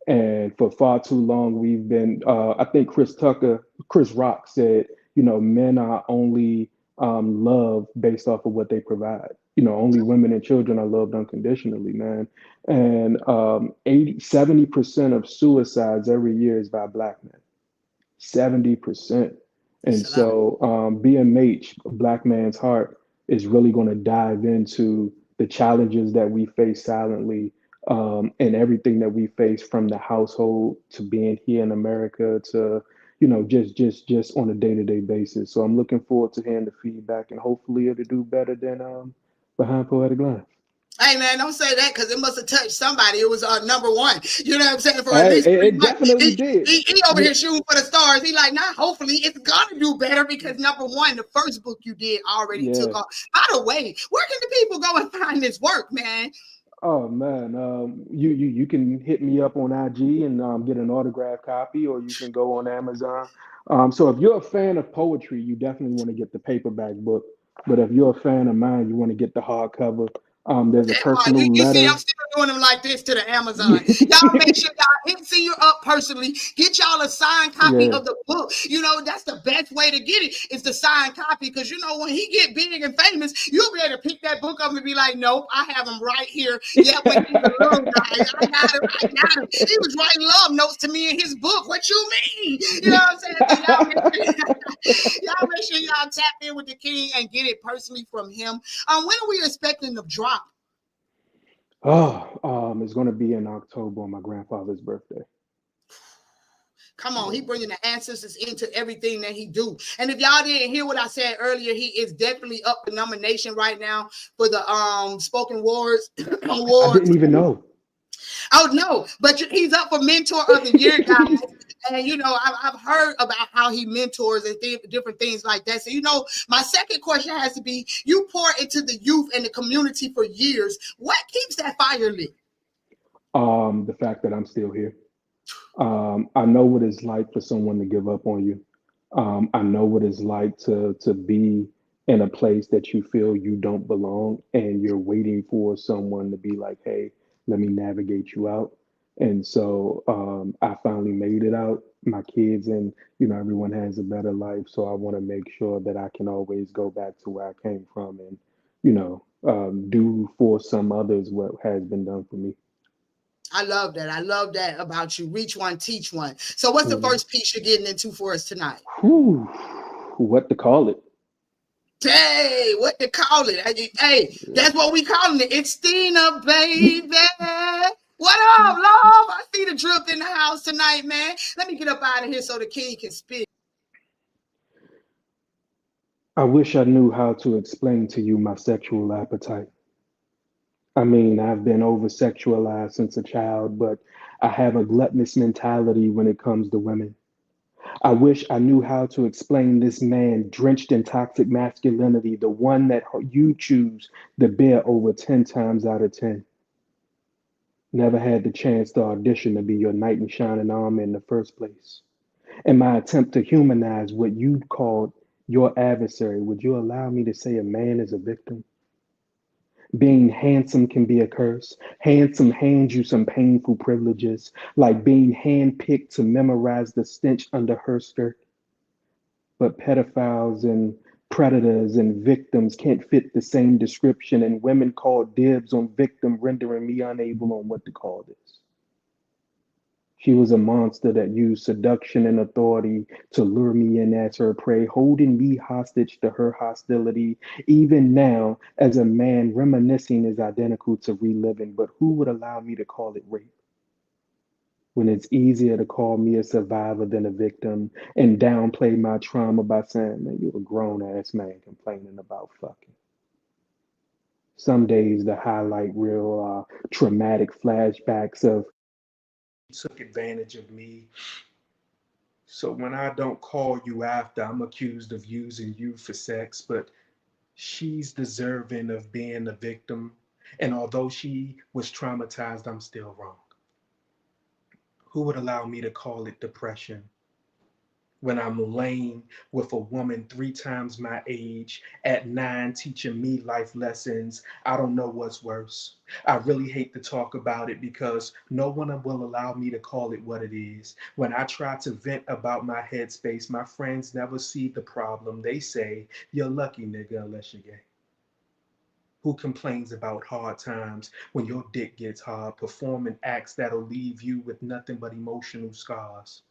And for far too long, we've been, I think Chris Rock said, you know, men are only loved based off of what they provide. You know, only women and children are loved unconditionally, man. And 70% of suicides every year is by Black men. 70%. And so BMH, Black Man's Heart, is really going to dive into the challenges that we face silently, and everything that we face, from the household to being here in America to, just on a day-to-day basis. So I'm looking forward to hearing the feedback, and hopefully it'll do better than Behind Poetic Lines. Hey man, don't say that because it must have touched somebody. It was number one. You know what I'm saying? For at Hey, least 3 it months. definitely did. He over Yeah, here shooting for the stars. He like, nah, hopefully it's gonna do better because number one, the first book you did already took yeah. off. By the way, where can the people go and find this work, man? Oh man, you can hit me up on IG and get an autographed copy, or you can go on Amazon. So if you're a fan of poetry, you definitely want to get the paperback book. But if you're a fan of mine, you want to get the hardcover. There's a That part, personal you see, I'm letter. still doing them like this to the Amazon. Y'all make sure y'all hit Senior up personally. Get y'all a signed copy Yeah. of the book. You know, that's the best way to get it is the signed copy. Because, you know, when he get big and famous, you'll be able to pick that book up and be like, nope, I have him right here. Yeah, when he's a little guy, I got him. I got him. He was writing love notes to me in his book. What you mean? You know what I'm saying? So y'all make sure y'all tap in with the king and get it personally from him. When are we expecting the drop? Oh, it's going to be in October on my grandfather's birthday. Come on, he Yeah. bringing the ancestors into everything that he do. And if y'all didn't hear what I said earlier, he is definitely up for nomination right now for the spoken words I awards. didn't even know. Oh no, but he's up for mentor of the year, guys. And you know, I've heard about how he mentors and different things like that. So you know, my second question has to be: you pour into the youth and the community for years. What keeps that fire lit? The fact that I'm still here. I know what it's like for someone to give up on you. I know what it's like to be in a place that you feel you don't belong, and you're waiting for someone to be like, "Hey, let me navigate you out." And so I finally made it out. My kids and everyone has a better life, so I want to make sure that I can always go back to where I came from and do for some others what has been done for me. I love that. I love that about you. Reach one, teach one. So, what's the Mhm. first piece you're getting into for us tonight? Whew, what to call it? Hey, what to call it? Hey, that's what we calling it. It's Stina, baby. What up, love? I see the drip in the house tonight, man. Let me get up out of here so the king can spit. I wish I knew how to explain to you my sexual appetite. I mean, I've been over sexualized since a child, but I have a gluttonous mentality when it comes to women. I wish I knew how to explain this man drenched in toxic masculinity, the one that you choose to bear over 10 times out of 10. Never had the chance to audition to be your knight in shining armor in the first place. In my attempt to humanize what you called your adversary, would you allow me to say a man is a victim? Being handsome can be a curse. Handsome hands you some painful privileges, like being handpicked to memorize the stench under her skirt. But pedophiles and predators and victims can't fit the same description, and women call dibs on victim, rendering me unable on what to call this. She was a monster that used seduction and authority to lure me in as her prey, holding me hostage to her hostility. Even now, as a man, reminiscing is identical to reliving, but who would allow me to call it rape? When it's easier to call me a survivor than a victim and downplay my trauma by saying, man, you're a grown ass man complaining about fucking. Some days the highlight reel are traumatic flashbacks of took advantage of me. So when I don't call you after, I'm accused of using you for sex, but she's deserving of being a victim. And although she was traumatized, I'm still wrong. Who would allow me to call it depression when I'm laying with a woman 3 times my age at 9 teaching me life lessons? I don't know what's worse. I really hate to talk about it because no one will allow me to call it what it is. When I try to vent about my headspace, my friends never see the problem. They say, you're lucky, nigga, unless you're gay. Who complains about hard times when your dick gets hard, performing acts that'll leave you with nothing but emotional scars?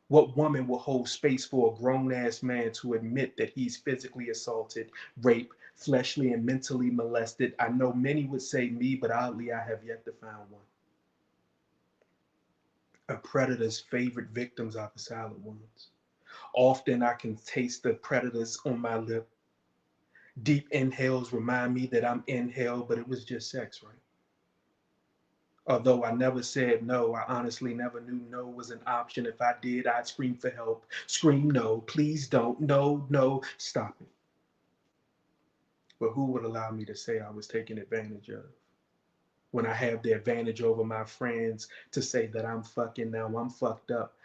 What woman will hold space for a grown ass man to admit that he's physically assaulted, raped, fleshly and mentally molested? I know many would say me, but oddly, I have yet to find one. A predator's favorite victims are the silent ones. Often I can taste the predators on my lip. Deep inhales remind me that I'm in hell, but it was just sex, right? Although I never said no, I honestly never knew no was an option. If I did, I'd scream for help. Scream no, please don't, no, no, stop it. But who would allow me to say I was taken advantage of? When I have the advantage over my friends to say that I'm fucking now, I'm fucked up.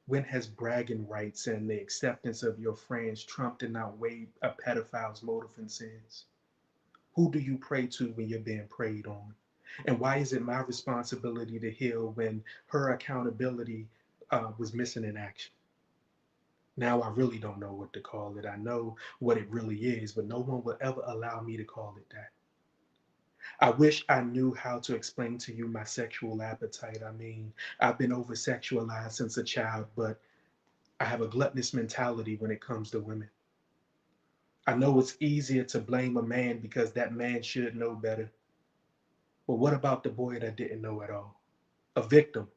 When has bragging rights and the acceptance of your friends trumped and outweighed a pedophile's motive and sins? Who do you pray to when you're being preyed on? And why is it my responsibility to heal when her accountability was missing in action? Now I really don't know what to call it. I know what it really is, but no one will ever allow me to call it that. I wish I knew how to explain to you my sexual appetite. I mean, I've been over sexualized since a child, but I have a gluttonous mentality when it comes to women. I know it's easier to blame a man because that man should know better. But what about the boy that didn't know at all? A victim,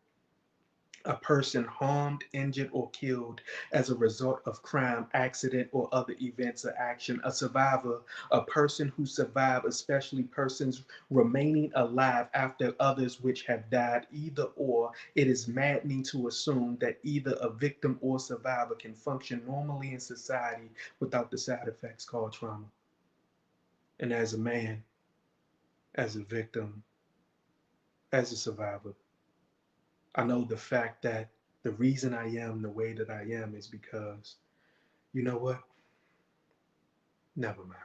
a person harmed, injured, or killed as a result of crime, accident, or other events or action. A survivor, a person who survived, especially persons remaining alive after others which have died. Either or, it is maddening to assume that either a victim or survivor can function normally in society without the side effects called trauma. And as a man, as a victim, as a survivor, I know the fact that the reason I am the way that I am is because, you know what? Never mind.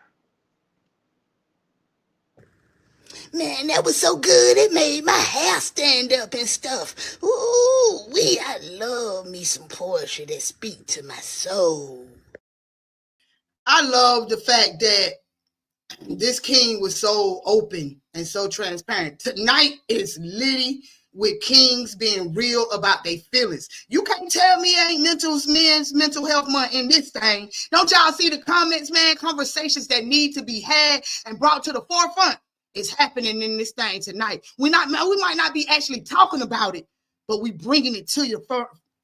Man, that was so good. It made my hair stand up and stuff. Ooh, I love me some poetry that speak to my soul. I love the fact that this king was so open and so transparent. Tonight is litty with kings being real about their feelings. You can't tell me ain't men's mental health month in this thing. Don't y'all see the comments, man? Conversations that need to be had and brought to the forefront is happening in this thing tonight. We might not be actually talking about it, but we bringing it to you.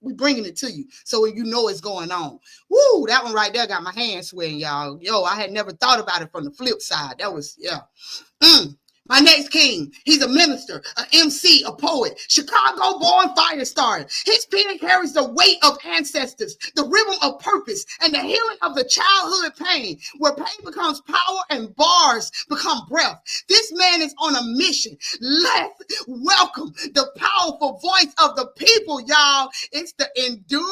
We bringing it to you so you know it's going on. Woo, that one right there got my hands sweating, y'all. Yo, I had never thought about it from the flip side. That was, yeah. My next king, he's a minister, an MC, a poet, Chicago-born fire starter. His pen carries the weight of ancestors, the rhythm of purpose, and the healing of the childhood pain, where pain becomes power and bars become breath. This man is on a mission. Let's welcome the powerful voice of the people, y'all. It's the endurer.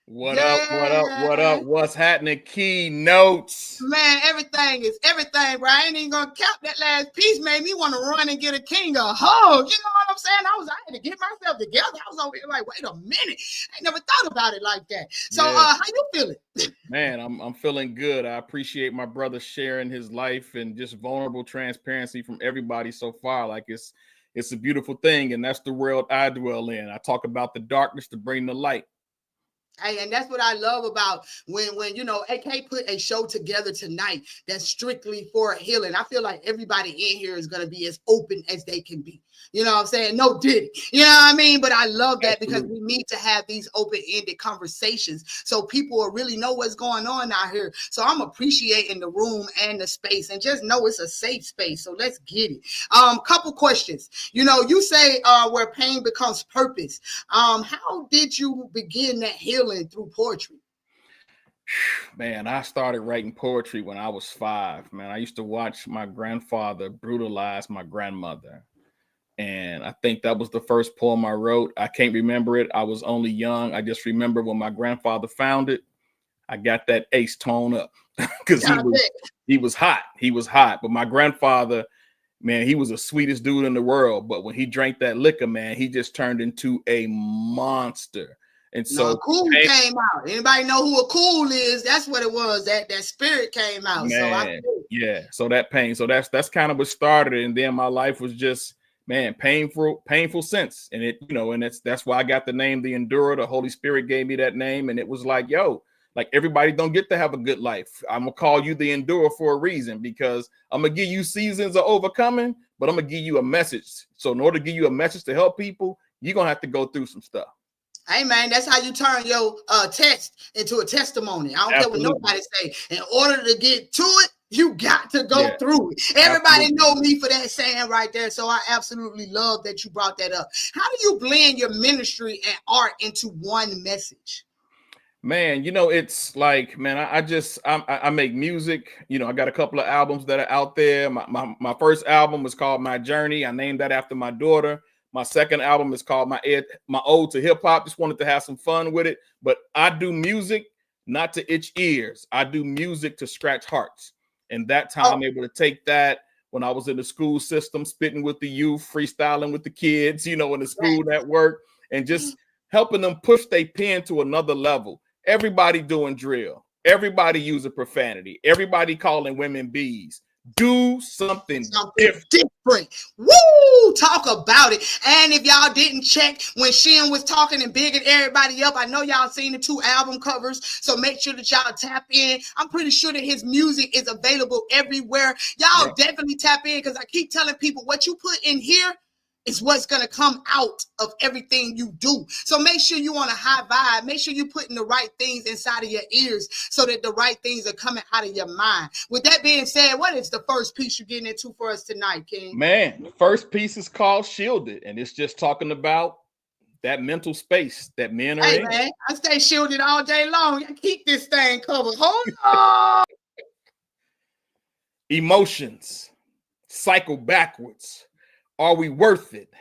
What up? What up? What up? What's happening? Key-notez. Man, everything is everything, bro. I ain't even gonna count that last piece. Made me want to run and get a king a hug. You know what I'm saying? I had to get myself together. I was over here like, wait a minute. I ain't never thought about it like that. So, how you feeling? Man, I'm feeling good. I appreciate my brother sharing his life and just vulnerable transparency from everybody so far. Like it's a beautiful thing, and that's the world I dwell in. I talk about the darkness to bring the light. Hey, and that's what I love about when you know AK put a show together tonight that's strictly for healing. I feel like everybody in here is going to be as open as they can be. You know what I'm saying? No diddy. You know what I mean? But I love that because we need to have these open-ended conversations so people will really know what's going on out here. So I'm appreciating the room and the space and just know it's a safe space. So let's get it. Couple questions. You know, you say where pain becomes purpose. How did you begin that healing through poetry? Man, I started writing poetry when I was 5. Man, I used to watch my grandfather brutalize my grandmother. And I think that was the first poem I wrote. I can't remember it. I was only young. I just remember when my grandfather found it, I got that ace tone up because he was hot. He was hot. But my grandfather, man, he was the sweetest dude in the world. But when he drank that liquor, man, he just turned into a monster. And so Cool came out. Anybody know who a cool is? That's what it was. That spirit came out. Man, so that pain. So that's kind of what started. And then my life was just, man, painful sense. And it, you know, and that's why I got the name The Endurer. The Holy Spirit gave me that name. And it was like, yo, like everybody don't get to have a good life. I'm gonna call you The Endurer for a reason, because I'm gonna give you seasons of overcoming, but I'm gonna give you a message. So in order to give you a message to help people, you're gonna have to go through some stuff. Hey man, that's how you turn your test into a testimony. I don't care what nobody say. In order to get to it, you got to go through it. Everybody know me for that saying right there. So I absolutely love that you brought that up. How do you blend your ministry and art into one message? Man, you know, it's like, man, I make music. You know, I got a couple of albums that are out there. My first album was called My Journey. I named that after my daughter. My second album is called My Ode to Hip Hop. Just wanted to have some fun with it. But I do music not to itch ears. I do music to scratch hearts. And that's how I'm able to take that when I was in the school system, spitting with the youth, freestyling with the kids, you know, in the school network, and just helping them push their pen to another level. Everybody doing drill. Everybody using profanity. Everybody calling women bees. Do something different. Woo! Talk about it. And if y'all didn't check when Shin was talking and bigging everybody up, I know y'all seen the 2 album covers, so make sure that y'all tap in. I'm pretty sure that his music is available everywhere. Y'all definitely tap in, because I keep telling people what you put in here is what's going to come out of everything you do. So make sure you on a high vibe. Make sure you're putting the right things inside of your ears so that the right things are coming out of your mind. With that being said, what is the first piece you're getting into for us tonight, King? Man, the first piece is called Shielded, and it's just talking about that mental space that men are in. Hey, man, I stay shielded all day long. I keep this thing covered. Hold on. Emotions cycle backwards. Are we worth it?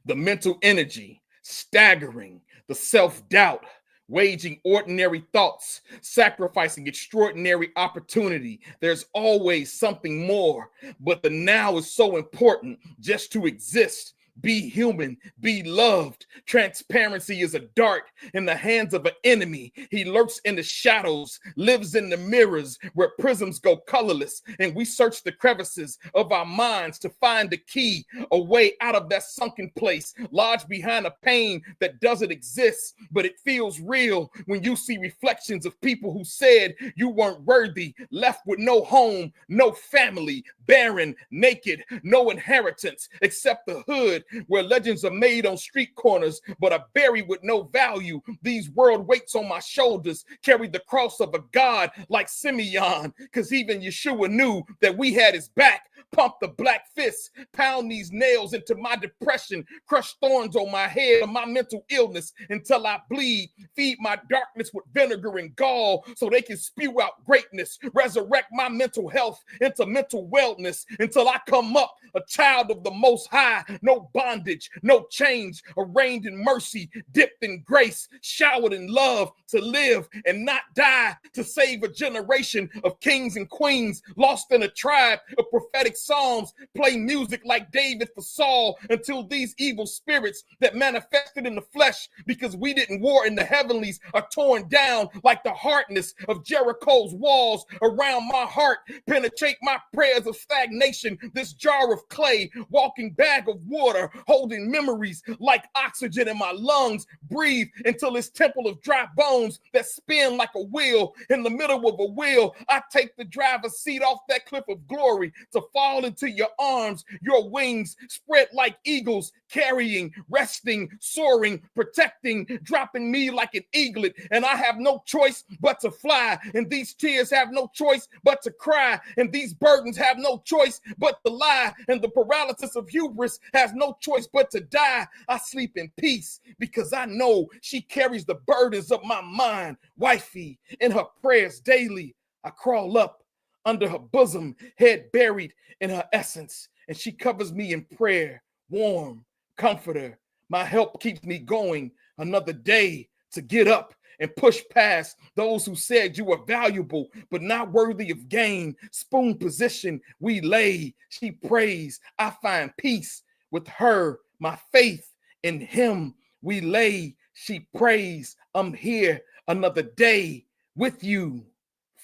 The mental energy, staggering, the self-doubt, waging ordinary thoughts, sacrificing extraordinary opportunity. There's always something more, but the now is so important just to exist. Be human, be loved. Transparency is a dart in the hands of an enemy. He lurks in the shadows, lives in the mirrors where prisms go colorless, and we search the crevices of our minds to find the key, a way out of that sunken place, lodged behind a pain that doesn't exist, but it feels real when you see reflections of people who said you weren't worthy, left with no home, no family, barren, naked, no inheritance except the hood, where legends are made on street corners but are buried with no value. These world weights on my shoulders carry the cross of a god like Simeon, because even Yeshua knew that we had his back. Pump the black fists, pound these nails into my depression, crush thorns on my head of my mental illness until I bleed, feed my darkness with vinegar and gall so they can spew out greatness, resurrect my mental health into mental wellness until I come up a child of the Most High. No bondage, no change, arraigned in mercy, dipped in grace, showered in love, to live and not die, to save a generation of kings and queens lost in a tribe of prophetic psalms. Play music like David for Saul until these evil spirits that manifested in the flesh because we didn't war in the heavenlies are torn down like the hardness of Jericho's walls around my heart. Penetrate my prayers of stagnation, this jar of clay, walking bag of water, holding memories like oxygen in my lungs. Breathe until this temple of dry bones that spin like a wheel. In the middle of a wheel, I take the driver's seat off that cliff of glory to fall into your arms, your wings spread like eagles, carrying, resting, soaring, protecting, dropping me like an eaglet. And I have no choice but to fly, and these tears have no choice but to cry, and these burdens have no choice but to lie, and the paralysis of hubris has no choice but to die. I sleep in peace because I know she carries the burdens of my mind. Wifey, in her prayers daily, I crawl up under her bosom, head buried in her essence, and she covers me in prayer. Warm comforter, my help keeps me going. Another day to get up and push past those who said you were valuable but not worthy of gain. Spoon position we lay, she prays, I find peace with her. My faith in him we lay, she prays, I'm here another day with you,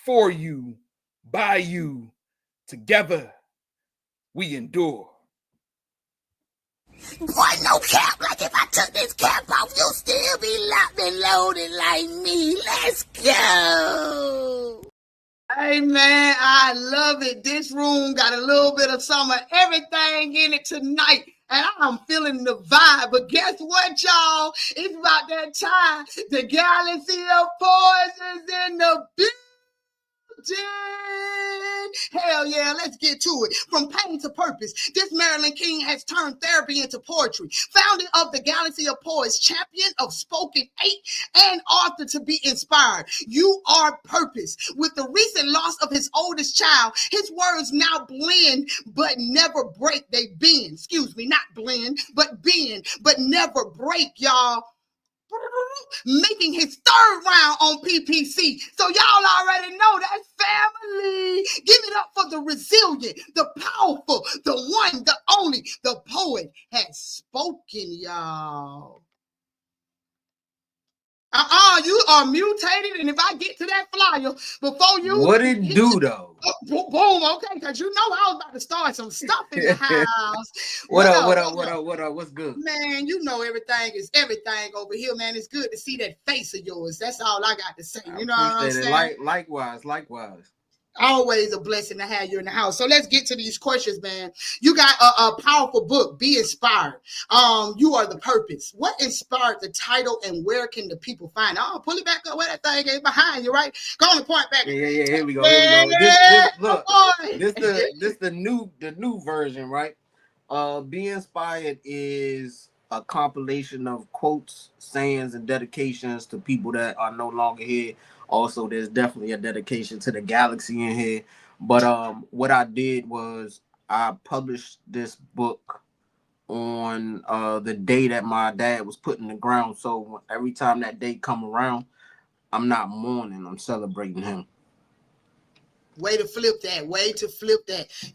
for you, by you, together we endure. Boy, no cap. Like if I took this cap off, you'll still be locked and loaded like me. Let's go. Hey, man, I love it. This room got a little bit of some of everything in it tonight. and I'm feeling the vibe. But guess what, y'all? It's about that time. The galaxy of poets is in the building. Hell yeah, let's get to it. From pain to purpose, this Maryland King has turned therapy into poetry. Founder of the Galaxy of Poets, champion of spoken 8, and author to be inspired. You are purpose. With the recent loss of his oldest child, his words now blend but never break. They bend, excuse me, not blend, but bend, but never break, y'all. Making his 3rd round on P.P.C. So y'all already know that's family. Give it up for the resilient, the powerful, the one, the only. The poet has spoken, y'all. You are mutated, and if I get to that flyer before you, what it do though? Boom, okay, because you know I was about to start some stuff in the house. What up? What's good? Man, you know everything is everything over here, man. It's good to see that face of yours. That's all I got to say. You know what I'm saying? Likewise. Always a blessing to have you in the house. So let's get to these questions, man. You got a powerful book, Be Inspired. You are the purpose. What inspired the title, and where can the people find it? Oh, pull it back up where that thing is behind you, right? Go on and point back. Yeah. Here we go. This the new version, right? Be Inspired is a compilation of quotes, sayings, and dedications to people that are no longer here. Also, there's definitely a dedication to the galaxy in here. But what I did was I published this book on the day that my dad was put in the ground. So every time that day come around, I'm not mourning, I'm celebrating him. Way to flip that.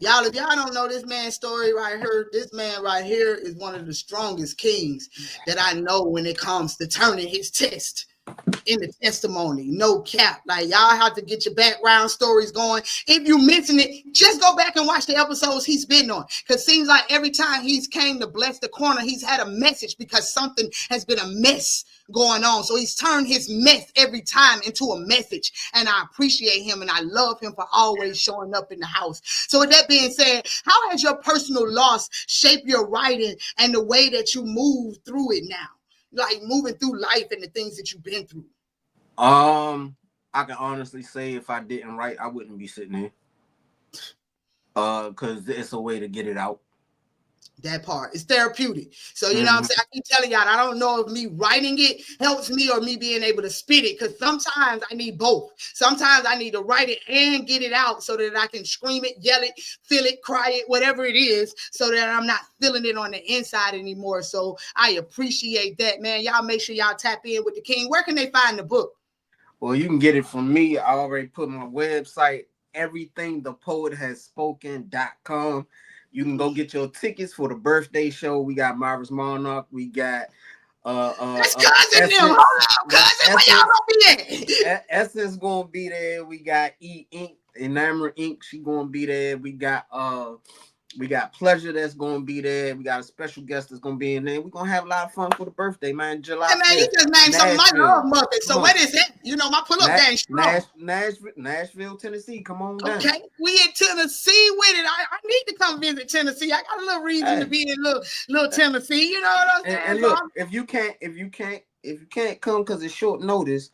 Y'all, if y'all don't know this man's story right here, this man right here is one of the strongest kings that I know when it comes to turning his test in the testimony. No cap. Like, y'all have to get your background stories going. If you missing it, just go back and watch the episodes he's been on. Because seems like every time he's came to bless the corner, he's had a message because something has been a mess going on. So he's turned his mess every time into a message. And I appreciate him and I love him for always showing up in the house. So with that being said, how has your personal loss shaped your writing and the way that you move through it now? Like moving through life and the things that you've been through? I can honestly say if I didn't write, I wouldn't be sitting here. Because it's a way to get it out. That part. It's therapeutic. So, you know what I'm saying? I keep telling y'all, I don't know if me writing it helps me or me being able to spit it, because sometimes I need both. Sometimes I need to write it and get it out so that I can scream it, yell it, feel it, cry it, whatever it is, so that I'm not feeling it on the inside anymore. So I appreciate that, man. Y'all make sure y'all tap in with the king. Where can they find the book? Well, you can get it from me. I already put my website, everythingthepoethaspoken.com. You can go get your tickets for the birthday show. We got Marvis Monarch. We got that's cousin them. Hold on, cousin. Where y'all gonna be at? Essence gonna be there. We got E Ink, Enamour Ink. She gonna be there. We got Pleasure that's gonna be there. We got a special guest that's gonna be in there. We're gonna have a lot of fun for the birthday, man. July. Hey, man, you just named some of my love muppets. So what is it? You know, my pull-up game strong. Nashville, Tennessee. Come on down. Okay, we in Tennessee with it. I need to come visit Tennessee. I got a little reason to be in little Tennessee. You know what I'm saying? And look, if you can't come because it's short notice,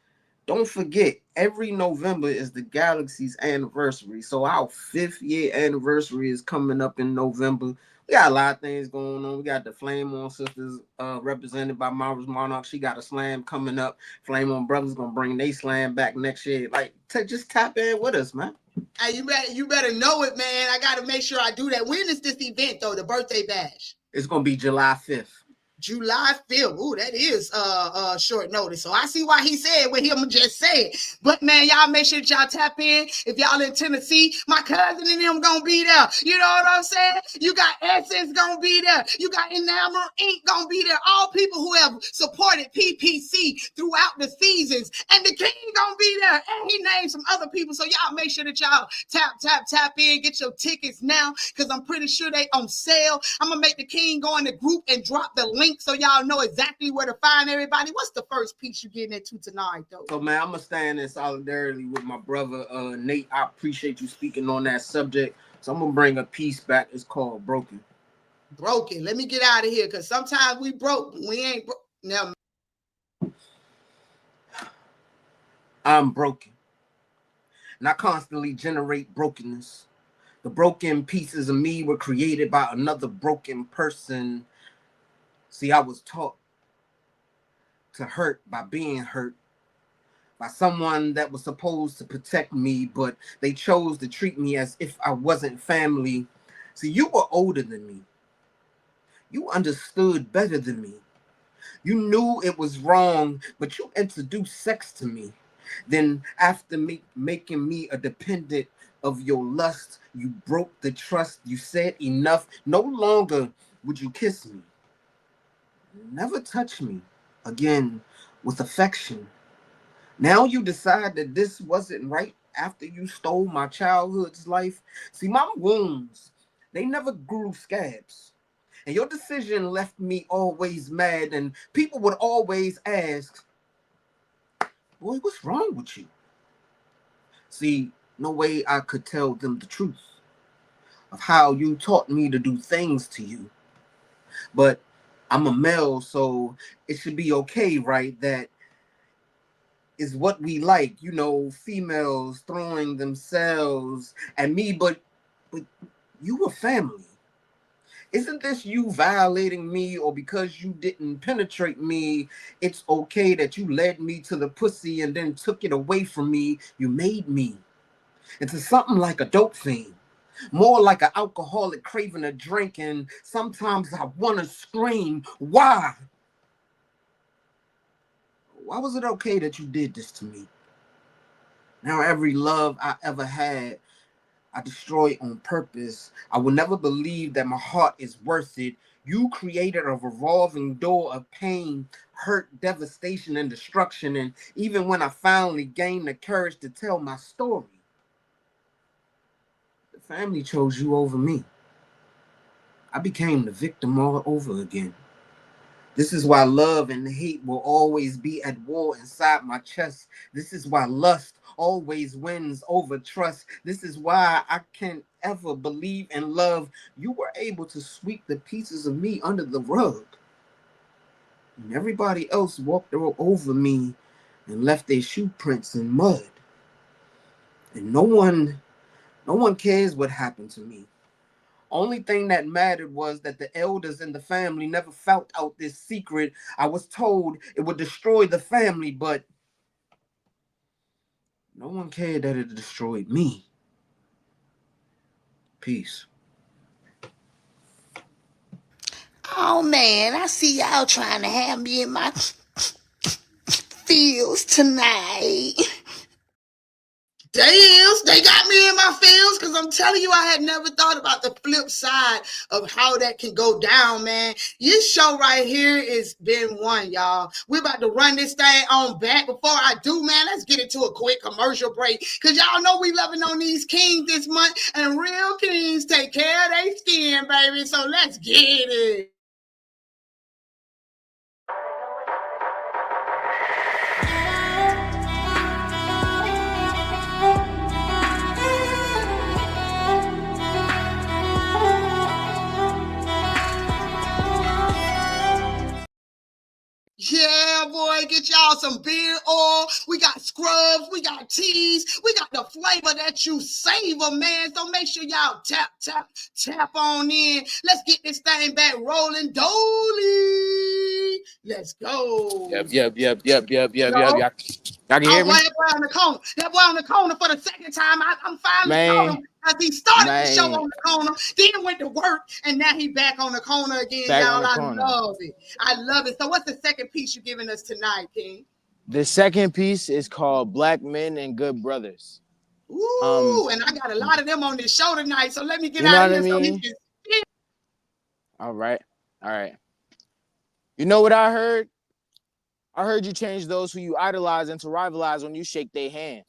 don't forget, every November is the Galaxy's anniversary. So our 5th year anniversary is coming up in November. We got a lot of things going on. We got the Flame On Sisters represented by Marvis Monarch. She got a slam coming up. Flame On Brothers gonna bring their slam back next year. Like, just tap in with us, man. Hey, you better know it, man. I gotta make sure I do that. When is this event though? The birthday bash? It's gonna be July 5th. July 5th. Ooh, that is short notice. So I see why he said what him just said. But man, y'all make sure that y'all tap in. If y'all in Tennessee, my cousin and them gonna be there. You know what I'm saying? You got Essence gonna be there. You got Enamour Ink gonna be there. All people who have supported P.P.C throughout the seasons. And the king gonna be there. And he named some other people. So y'all make sure that y'all tap in. Get your tickets now, because I'm pretty sure they on sale. I'm gonna make the king go in the group and drop the link so y'all know exactly where to find everybody. What's the first piece you getting into tonight, though? So, man, I'm going to stand in solidarity with my brother, Nate. I appreciate you speaking on that subject. So I'm going to bring a piece back. It's called Broken. Broken. Let me get out of here, because sometimes we broke. We ain't broke. Now, I'm broken, and I constantly generate brokenness. The broken pieces of me were created by another broken person. See, I was taught to hurt by being hurt by someone that was supposed to protect me, but they chose to treat me as if I wasn't family. See, you were older than me. You understood better than me. You knew it was wrong, but you introduced sex to me. Then, after making me a dependent of your lust, you broke the trust. You said enough. No longer would you kiss me. Never touch me again with affection. Now you decide that this wasn't right after you stole my childhood's life. See, my wounds, they never grew scabs. And your decision left me always mad, and people would always ask, boy, what's wrong with you? See, no way I could tell them the truth of how you taught me to do things to you. But I'm a male, so it should be okay, right? That is what we like, you know, females throwing themselves at me, but you were family. Isn't this you violating me, or because you didn't penetrate me, it's okay that you led me to the pussy and then took it away from me? You made me into something like a dope fiend, more like an alcoholic craving a drink, and sometimes I want to scream, why? Why was it okay that you did this to me? Now every love I ever had, I destroy on purpose. I will never believe that my heart is worth it. You created a revolving door of pain, hurt, devastation, and destruction. And even when I finally gained the courage to tell my story, the family chose you over me. I became the victim all over again. This is why love and hate will always be at war inside my chest. This is why lust always wins over trust. This is why I can't ever believe in love. You were able to sweep the pieces of me under the rug, and everybody else walked over me and left their shoe prints in mud. And no one cares what happened to me. Only thing that mattered was that the elders in the family never found out this secret. I was told it would destroy the family, but no one cared that it destroyed me. Peace. Oh man, I see y'all trying to have me in my feels tonight. damn, they got me in my feels, because I'm telling you, I had never thought about the flip side of how that can go down, man. This show right here has been one, y'all. We're about to run this thing on back. Before I do, man, let's get into a quick commercial break, because y'all know we loving on these kings this month, and real kings take care of their skin, baby. So let's get it. Yeah, boy, get y'all some beard oil. We got scrubs, we got teas, we got the flavor that you savor, man. So make sure y'all tap on in. Let's get this thing back rolling. Dolly, let's go. Yep. Y'all can hear me? That boy on the corner. That boy on the corner for the second time. I'm finally calling him, as he started the show on the corner, then went to work, and now he back on the corner again, y'all. I love it. I love it. So what's the second piece you're giving us tonight, King? The second piece is called Black Men and Good Brothers. Ooh, and I got a lot of them on this show tonight, so let me get out of here so he can spit. All right. You know what I heard? I heard you change those who you idolize into rivalize when you shake their hand.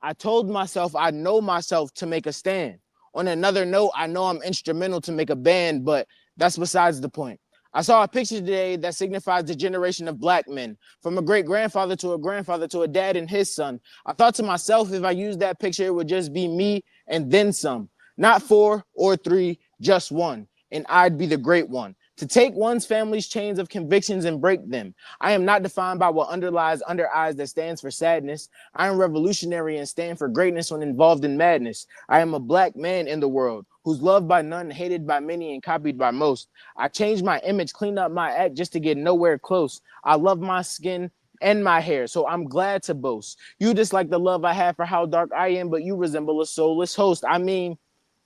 I told myself I know myself to make a stand. On another note, I know I'm instrumental to make a band, but that's besides the point. I saw a picture today that signifies the generation of black men, from a great-grandfather to a grandfather to a dad and his son. I thought to myself, if I used that picture, it would just be me and then some. Not 4 or 3, just one. and I'd be the great one. To take one's family's chains of convictions and break them. I am not defined by what underlies under eyes that stands for sadness. I am revolutionary and stand for greatness when involved in madness. I am a black man in the world who's loved by none, hated by many, and copied by most. I changed my image, cleaned up my act just to get nowhere close. I love my skin and my hair, so I'm glad to boast. You dislike the love I have for how dark I am, but you resemble a soulless host. I mean,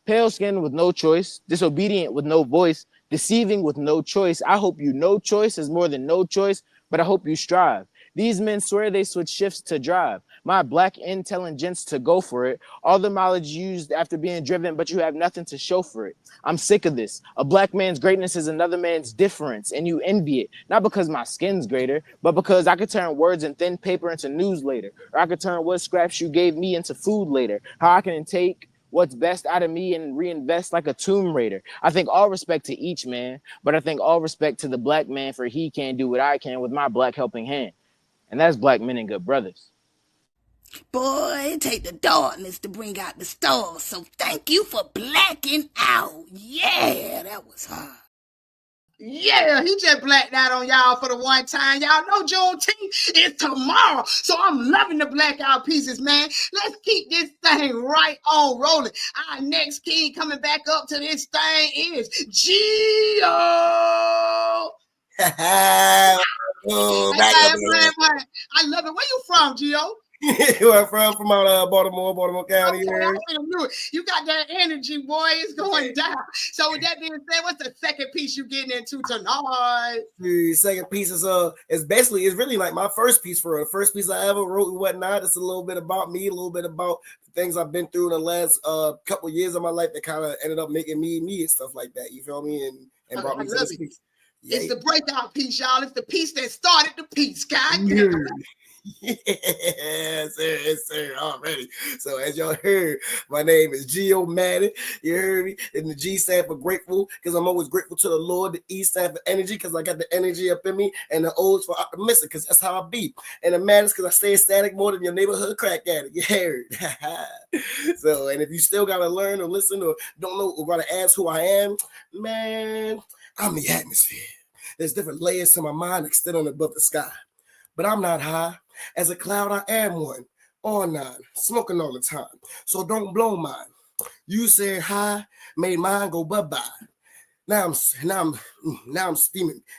pale skin with no choice, disobedient with no voice, deceiving with no choice. I hope you know choice is more than no choice, but I hope you strive. These men swear they switch shifts to drive. My black intelligence to go for it. All the mileage used after being driven, but you have nothing to show for it. I'm sick of this. A black man's greatness is another man's difference, and you envy it. Not because my skin's greater, but because I could turn words and thin paper into news later. Or I could turn what scraps you gave me into food later. How I can take what's best out of me and reinvest like a tomb raider. I think all respect to each man, but I think all respect to the black man, for he can't do what I can with my black helping hand. And that's black men and good brothers. Boy, it take the darkness to bring out the stars, so thank you for blacking out. Yeah, that was hard. Yeah, he just blacked out on y'all for the one time. Y'all know Juneteenth is tomorrow. So I'm loving the blackout pieces, man. Let's keep this thing right on rolling. Our next king coming back up to this thing is Gio. Oh, I love it. Where you from, Gio? Where I'm from out Baltimore County. Okay, I knew it. You got that energy, boy. It's going down. So with that being said, what's the second piece you getting into tonight? The second piece is it's really like my first piece for the first piece I ever wrote and whatnot. It's a little bit about me, a little bit about the things I've been through in the last couple of years of my life that kind of ended up making me and stuff like that. You feel me? And brought me to this piece. Yeah. It's the breakout piece, y'all. It's the piece that started the piece. God damn. Yes, sir, already. So as y'all heard, my name is Gio Madden. You heard me? And the G stand for grateful, because I'm always grateful to the Lord. The E stand for energy, because I got the energy up in me. And the O is for optimistic, because that's how I be. And the Madden is because I stay static more than your neighborhood crack addict. You heard? So, and if you still gotta learn or listen or don't know or gotta ask who I am, man, I'm the atmosphere. There's different layers to my mind extending above the sky. But I'm not high. As a cloud, I am one. On 9, smoking all the time. So don't blow mine. You said hi, made mine go bye-bye. Now I'm steaming.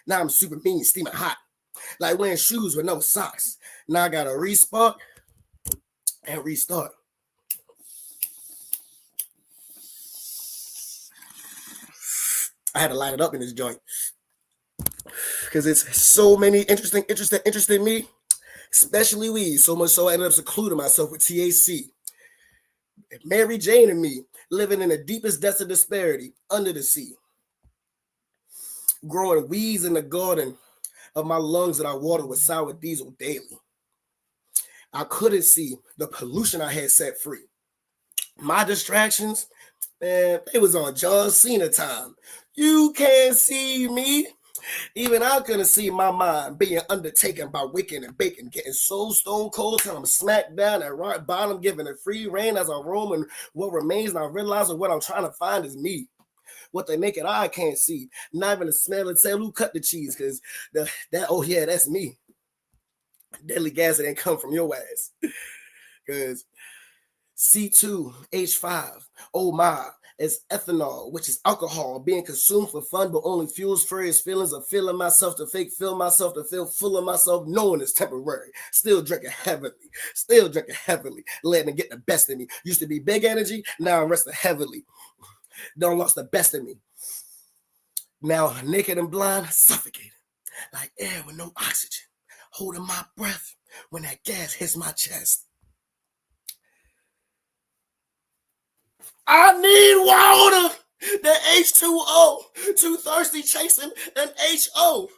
Now I'm super mean, steaming hot. Like wearing shoes with no socks. Now I gotta respark and restart. I had to light it up in this joint. Because it's so many interesting me, especially weed. So much so I ended up secluding myself with THC. Mary Jane and me, living in the deepest depths of disparity, under the sea. Growing weeds in the garden of my lungs that I water with sour diesel daily. I couldn't see the pollution I had set free. My distractions, man, it was on John Cena time. You can't see me. Even I couldn't see my mind being undertaken by waking and baking, getting so stone cold till I'm smacked down at rock bottom, giving it free reign as I roam, and what remains, and I realize that what I'm trying to find is me. What the naked eye can't see, not even the smell and tell who cut the cheese, because that's me. Deadly gas that ain't come from your ass, because C2H5, oh my, is ethanol, which is alcohol being consumed for fun, but only fuels furious feelings of feeling myself to fake, feel myself to feel full of myself, knowing it's temporary. Still drinking heavily, letting it get the best of me. Used to be big energy, now I'm resting heavily. Done lost the best of me. Now naked and blind, suffocated, like air with no oxygen, holding my breath when that gas hits my chest. I need water. The H2O. Too thirsty chasing an HO.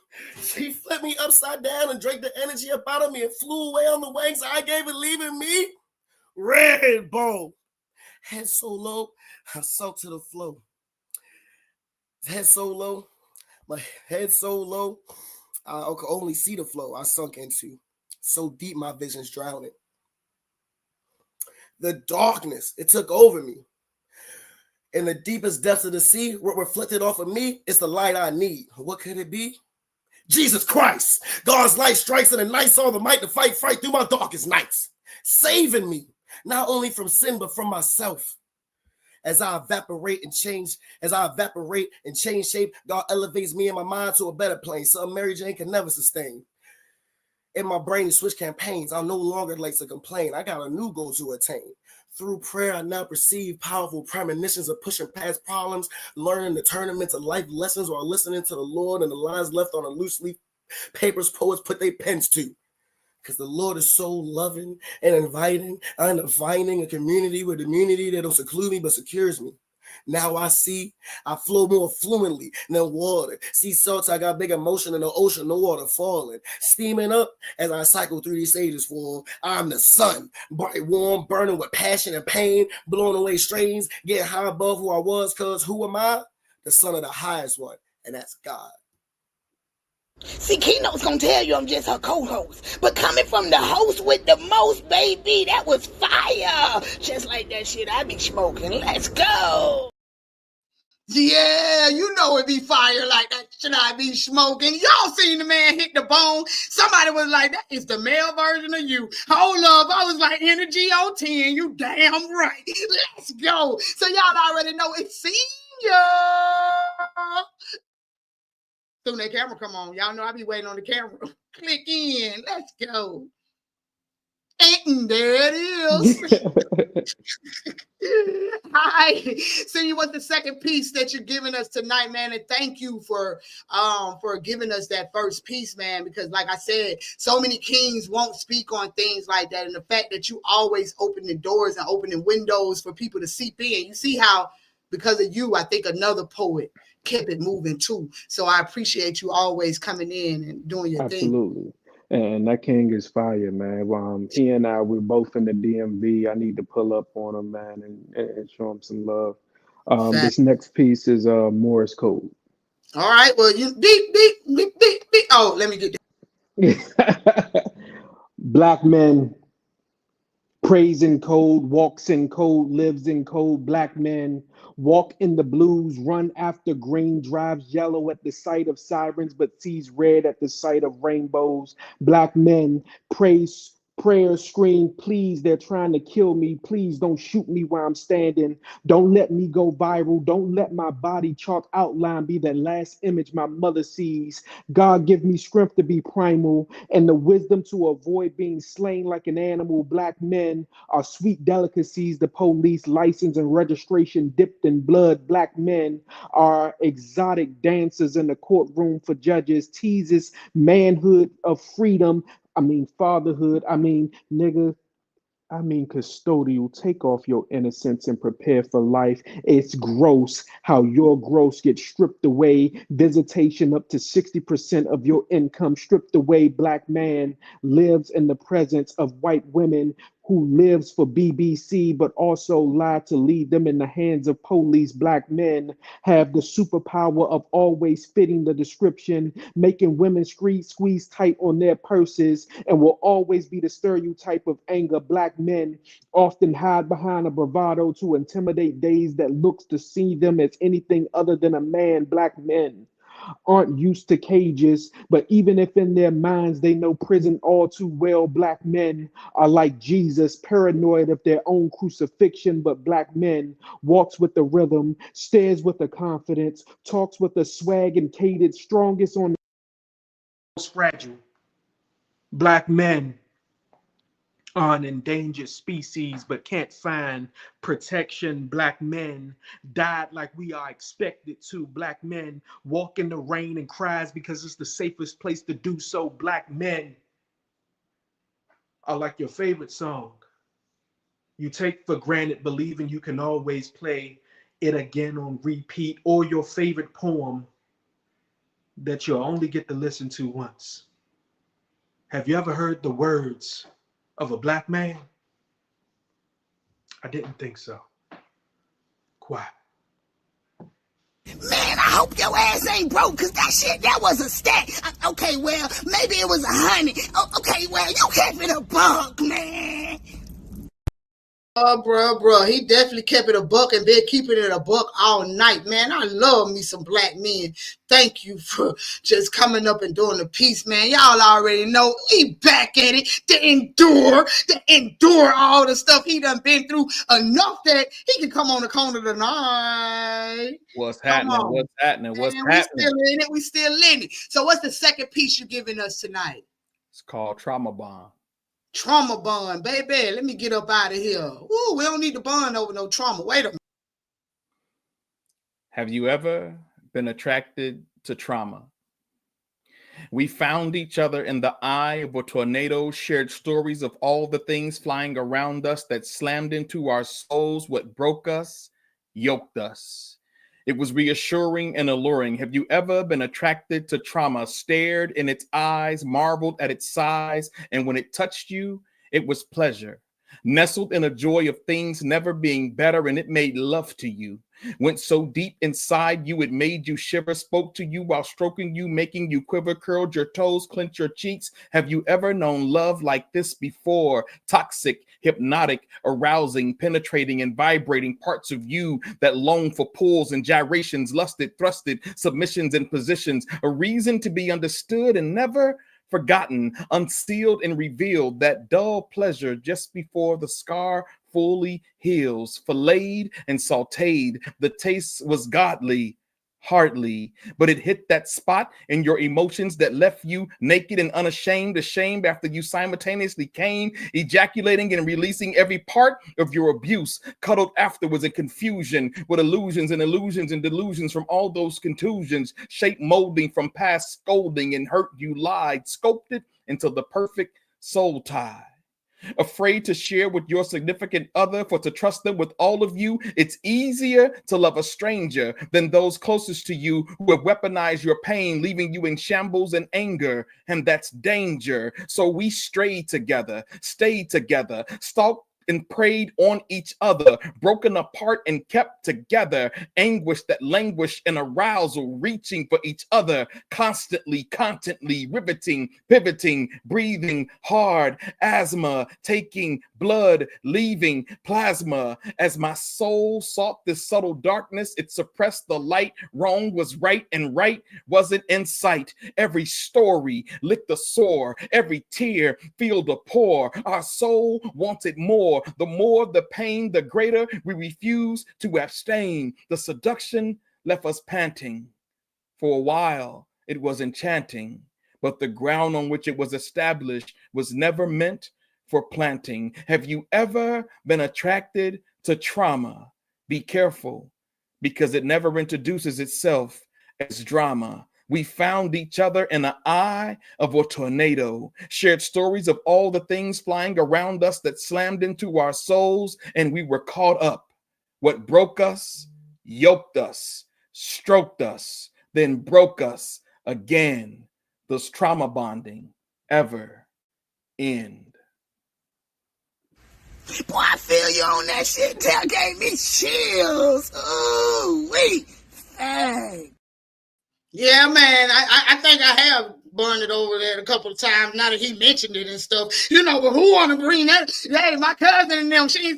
She flipped me upside down and drank the energy up out of me and flew away on the wings I gave it, leaving me red bone. Head so low, I sunk to the floor. Head so low, my head so low, I could only see the flow I sunk into. So deep my vision's drowning. The darkness, it took over me. In the deepest depths of the sea, what reflected off of me is the light I need. What could it be? Jesus Christ. God's light strikes in the night, saw the might to fight through my darkest nights, saving me, not only from sin, but from myself. As I evaporate and change shape, God elevates me and my mind to a better plane, something Mary Jane can never sustain. In my brain to switch campaigns, I'm no longer like to complain. I got a new goal to attain. Through prayer, I now perceive powerful premonitions of pushing past problems, learning to turn them into life lessons while listening to the Lord and the lines left on a loose leaf papers poets put their pens to. Because the Lord is so loving and inviting and finding a community with immunity that don't seclude me but secures me. Now I flow more fluently than water. Sea salts, I got big emotion in the ocean, no water falling. Steaming up as I cycle through these stages for I'm the sun, bright, warm, burning with passion and pain, blowing away strains, getting high above who I was, because who am I? The son of the highest one, and that's God. See, Keynote's gonna tell you I'm just her co-host. But coming from the host with the most, baby, that was fire. Just like that shit I be smoking. Let's go. Yeah, you know it be fire like that shit I be smoking. Y'all seen the man hit the bone. Somebody was like, that is the male version of you. Hold up. I was like, energy on 10. You damn right. Let's go. So y'all already know it's senior. Soon that camera come on. Y'all know I be waiting on the camera. Click in. Let's go. And there it is. Hi. Senior, what's the second piece that you're giving us tonight, man? And thank you for giving us that first piece, man, because like I said, so many kings won't speak on things like that. And the fact that you always open the doors and opening windows for people to seep in. You see how, because of you, I think another poet kept it moving too. So I appreciate you always coming in and doing your thing. Absolutely. And that king is fire, man. He and I, we're both in the DMV. I need to pull up on him, man, and show him some love. This next piece is Morse code. All right. Well, you beep, beep, beep, beep, beep. Oh, let me get that. Black men prays in code, walks in code, lives in code. Black men walk in the blues, run after green, drives yellow at the sight of sirens, but sees red at the sight of rainbows. Black men praise prayers, scream, please, they're trying to kill me. Please don't shoot me where I'm standing. Don't let me go viral. Don't let my body chalk outline be that last image my mother sees. God, give me strength to be primal and the wisdom to avoid being slain like an animal. Black men are sweet delicacies. The police license and registration dipped in blood. Black men are exotic dancers in the courtroom for judges. Teases manhood of freedom. Fatherhood. Nigga. Custodial. Take off your innocence and prepare for life. It's gross how your gross gets stripped away. Visitation up to 60% of your income stripped away. Black man lives in the presence of white women who lives for BBC, but also lied to leave them in the hands of police. Black men have the superpower of always fitting the description, making women squeeze tight on their purses, and will always be the stereotype of anger. Black men often hide behind a bravado to intimidate days that looks to see them as anything other than a man. Black men aren't used to cages, but even if in their minds they know prison all too well, black men are like Jesus, paranoid of their own crucifixion. But black men walks with the rhythm, stares with the confidence, talks with the swag and cadence, strongest on the most fragile. Black men are an endangered species but can't find protection. Black men died like we are expected to. Black men walk in the rain and cries because it's the safest place to do so. Black men are like your favorite song. You take for granted, believing you can always play it again on repeat, or your favorite poem that you'll only get to listen to once. Have you ever heard the words of a black man? I didn't think so. Quiet. Man, I hope your ass ain't broke, cause that was a stack. Okay, well, maybe it was 100. Okay, well, you kept it a buck, man. Bruh. He definitely kept it a buck and been keeping it a buck all night, man. I love me some black men. Thank you for just coming up and doing the piece, man. Y'all already know we back at it to endure all the stuff he done been through enough that he can come on the corner tonight. What's Come happening? on. What's happening? What's Man, happening? we still in it. So what's the second piece you giving us tonight? It's called Trauma Bond. Trauma bond, baby. Let me get up out of here. Ooh, we don't need to bond over no trauma. Wait a minute. Have you ever been attracted to trauma? We found each other in the eye of a tornado, shared stories of all the things flying around us that slammed into our souls. What broke us, yoked us. It was reassuring and alluring. Have you ever been attracted to trauma, stared in its eyes, marveled at its size, and when it touched you, it was pleasure? Nestled in a joy of things never being better, and it made love to you. Went so deep inside you, it made you shiver, spoke to you while stroking you, making you quiver, curled your toes, clenched your cheeks. Have you ever known love like this before? Toxic, hypnotic, arousing, penetrating, and vibrating parts of you that long for pulls and gyrations, lusted, thrusted, submissions and positions, a reason to be understood and never forgotten, unsealed and revealed, that dull pleasure just before the scar fully heals, filleted and sauteed. The taste was godly, hardly, but it hit that spot in your emotions that left you naked and unashamed, ashamed after you simultaneously came, ejaculating and releasing every part of your abuse, cuddled afterwards in confusion with illusions and delusions from all those contusions, shape molding from past scolding and hurt you lied, sculpted into the perfect soul tie. Afraid to share with your significant other, for to trust them with all of you. It's easier to love a stranger than those closest to you who have weaponized your pain, leaving you in shambles and anger, and that's danger. So we strayed together, stayed together, stalked and preyed on each other, broken apart and kept together, anguish that languished in arousal, reaching for each other, constantly, riveting, pivoting, breathing hard, asthma, taking blood, leaving plasma. As my soul sought this subtle darkness, it suppressed the light. Wrong was right and right wasn't in sight. Every story licked the sore, every tear filled a pour. Our soul wanted more. The more the pain, the greater we refuse to abstain. The seduction left us panting. For a while, it was enchanting, but the ground on which it was established was never meant for planting. Have you ever been attracted to trauma? Be careful, because it never introduces itself as drama. We found each other in the eye of a tornado, shared stories of all the things flying around us that slammed into our souls, and we were caught up. What broke us, yoked us, stroked us, then broke us again. Does trauma bonding ever end? Boy, I feel you on that shit. That gave me chills. Ooh, wait. Hey. Yeah, man. I think I have burned it over there a couple of times now that he mentioned it and stuff. You know, but who want to bring that? Hey, my cousin and them, she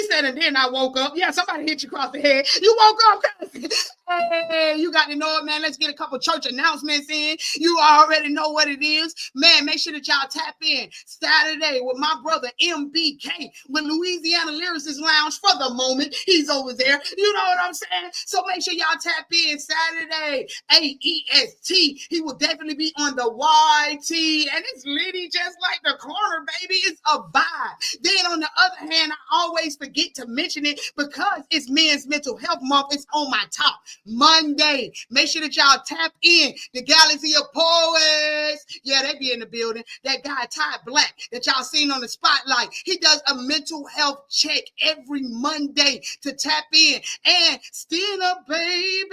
said, and then I woke up. Yeah, somebody hit you across the head. You woke up, cousin. Hey, you got to know it, man. Let's get a couple church announcements in. You already know what it is. Man, make sure that y'all tap in Saturday with my brother MBK with Louisiana Lyricist Lounge for the moment. He's over there. You know what I'm saying? So make sure y'all tap in Saturday, AEST. He will definitely be on the YT, and it's litty just like the corner, baby. It's a vibe. Then on the other hand, I always forget to mention it because it's Men's Mental Health Month. It's on my top. Monday. Make sure that y'all tap in the Galaxy of Poets. Yeah, they be in the building. That guy, Ty Black, that y'all seen on the spotlight. He does a mental health check every Monday to tap in. And Stina, baby,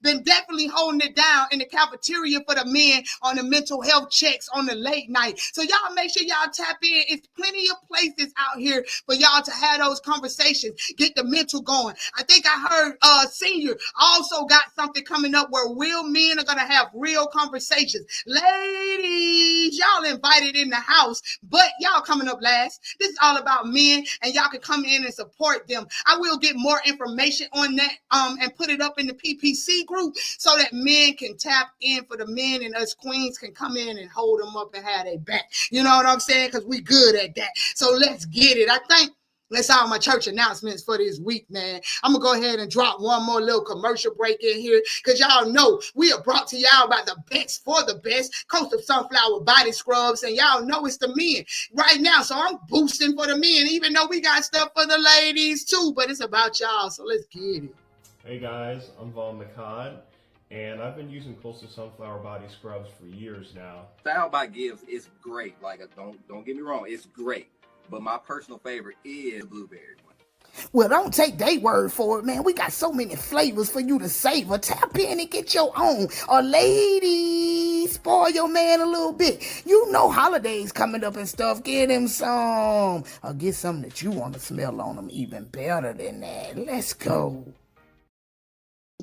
been definitely holding it down in the cafeteria for the men on the mental health checks on the late night. So y'all make sure y'all tap in. It's plenty of places out here for y'all to have those conversations. Get the mental going. I think I heard Senior also got something coming up where real men are going to have real conversations. Ladies, y'all invited in the house, but y'all coming up last. This is all about men, and y'all can come in and support them. I will get more information on that and put it up in the PPC group so that men can tap in for the men, and us queens can come in and hold them up and have their back. You know what I'm saying? Because we good at that. So let's get it. I think that's all my church announcements for this week, man. I'm going to go ahead and drop one more little commercial break in here because y'all know we are brought to y'all by the best for the best, Coastal Sunflower Body Scrubs, and y'all know it's the men right now. So I'm boosting for the men, even though we got stuff for the ladies too, but it's about y'all, so let's get it. Hey guys, I'm Vaughn McCod, and I've been using Coastal Sunflower Body Scrubs for years now. Style by Gibbs is great. Like, don't get me wrong, it's great. But my personal favorite is the blueberry one. Well, don't take their word for it, man. We got so many flavors for you to savor. Tap in and get your own. Or ladies, spoil your man a little bit. You know holidays coming up and stuff. Get him some. Or get something that you want to smell on him even better than that. Let's go.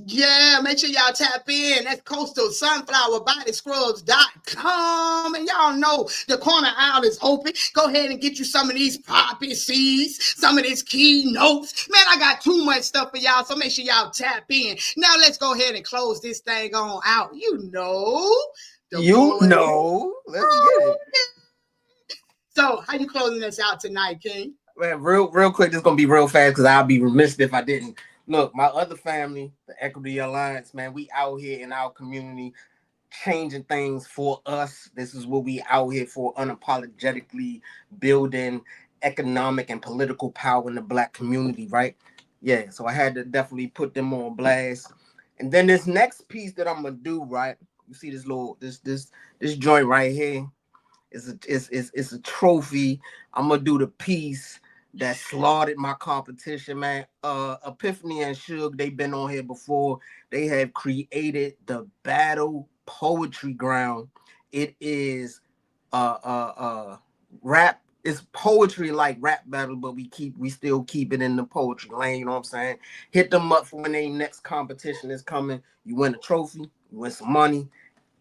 Yeah, make sure y'all tap in. That's coastalsunflowerbodyscrubs.com. And y'all know the corner aisle is open. Go ahead and get you some of these poppy seeds, some of these Key-notes. Man, I got too much stuff for y'all, so make sure y'all tap in. Now let's go ahead and close this thing on out. Let's get it. So, how you closing this out tonight, King? Man, real quick, this is gonna be real fast because I'll be remiss if I didn't. Look, my other family, the Equity Alliance, man, we out here in our community changing things for us. This is what we out here for, unapologetically building economic and political power in the Black community, right? Yeah, so I had to definitely put them on blast. And then this next piece that I'm gonna do, right? You see this little this joint right here is a trophy. I'm gonna do the piece that slaughtered my competition, man. Epiphany and Suge, they've been on here before. They have created the Battle Poetry Ground. It is rap. It's poetry like rap battle, but we still keep it in the poetry lane. You know what I'm saying? Hit them up for when their next competition is coming. You win a trophy, you win some money.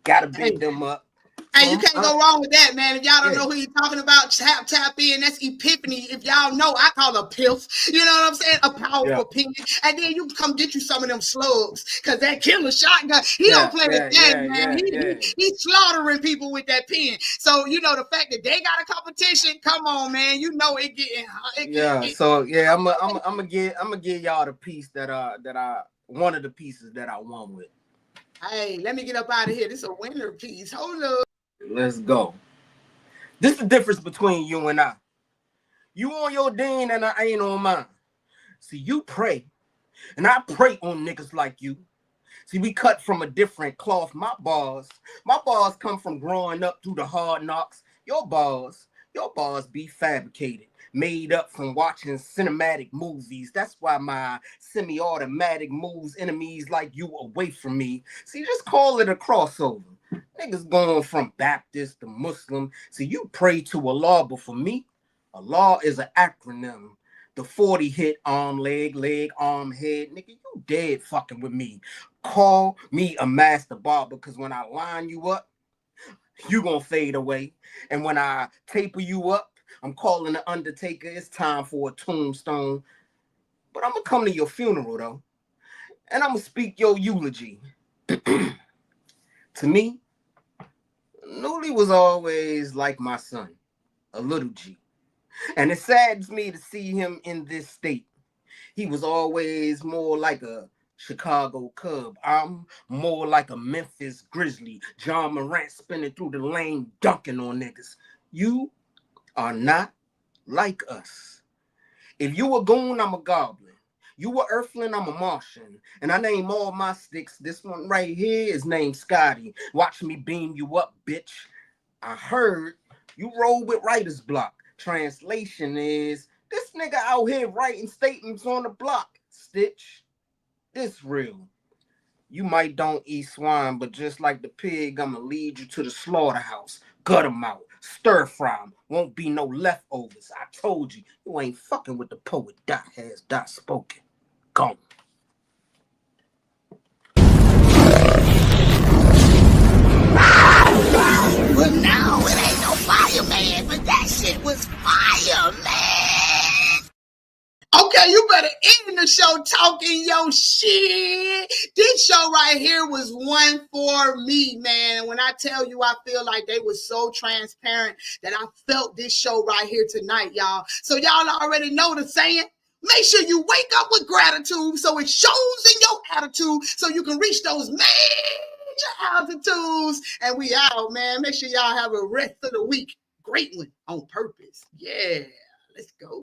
Gotta beat them up. Hey, you can't go wrong with that, man. If y'all don't know who you're talking about, tap in. That's Epiphany. If y'all know, I call her Pills. You know what I'm saying? A powerful opinion. And then you come get you some of them slugs. Because that killer shotgun, he don't play with that, man. He's slaughtering people with that pen. So, you know, the fact that they got a competition, come on, man. You know it getting hot. I'm gonna give y'all the piece that one of the pieces that I won with. Hey, let me get up out of here. This is a winner piece. Hold up. Let's go. This is the difference between you and I. You on your dean and I ain't on mine. See, you pray, and I pray on niggas like you. See, we cut from a different cloth. My bars come from growing up through the hard knocks. Your bars be fabricated, made up from watching cinematic movies. That's why my semi-automatic moves enemies like you away from me. See, just call it a crossover. Niggas going from Baptist to Muslim. See, you pray to Allah, but for me, Allah is an acronym. The 40 hit arm, leg, arm, head. Nigga, you dead fucking with me. Call me a master barber, because when I line you up, you gonna fade away. And when I taper you up, I'm calling the Undertaker. It's time for a tombstone. But I'm gonna come to your funeral, though. And I'm gonna speak your eulogy. To me, Newly was always like my son, a little G. And it saddens me to see him in this state. He was always more like a Chicago Cub. I'm more like a Memphis Grizzly. John Morant spinning through the lane, dunking on niggas. You are not like us. If you a goon, I'm a goblin. You a earthling, I'm a Martian. And I name all my sticks. This one right here is named Scotty. Watch me beam you up, bitch. I heard you roll with writer's block. Translation is, this nigga out here writing statements on the block. Stitch, this real. You might don't eat swine, but just like the pig, I'ma lead you to the slaughterhouse. Gut them out. Stir fry them. Won't be no leftovers. I told you, you ain't fucking with the poet. Dot has dot spoken. Gone. But no, it ain't no fire, man. But that shit was fire, man. Okay, you better end the show talking your shit. This show right here was one for me, man. And when I tell you, I feel like they were so transparent that I felt this show right here tonight, y'all. So y'all already know the saying. Make sure you wake up with gratitude so it shows in your attitude so you can reach those major altitudes. And we out, man. Make sure y'all have a rest of the week. Great one on purpose. Yeah, let's go.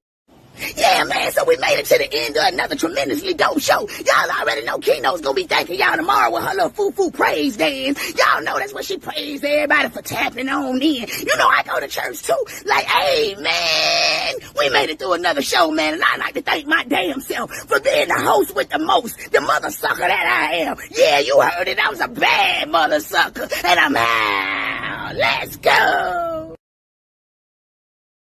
Yeah, man, so we made it to the end of another tremendously dope show. Y'all already know Key-notez gonna be thanking y'all tomorrow with her little foo-foo praise dance. Y'all know that's what she praised everybody for tapping on in. You know, I go to church too. Like, hey, man, we made it through another show, man, and I like to thank my damn self for being the host with the most, the mother sucker that I am. Yeah, you heard it. I was a bad mother sucker, and I'm out. Let's go.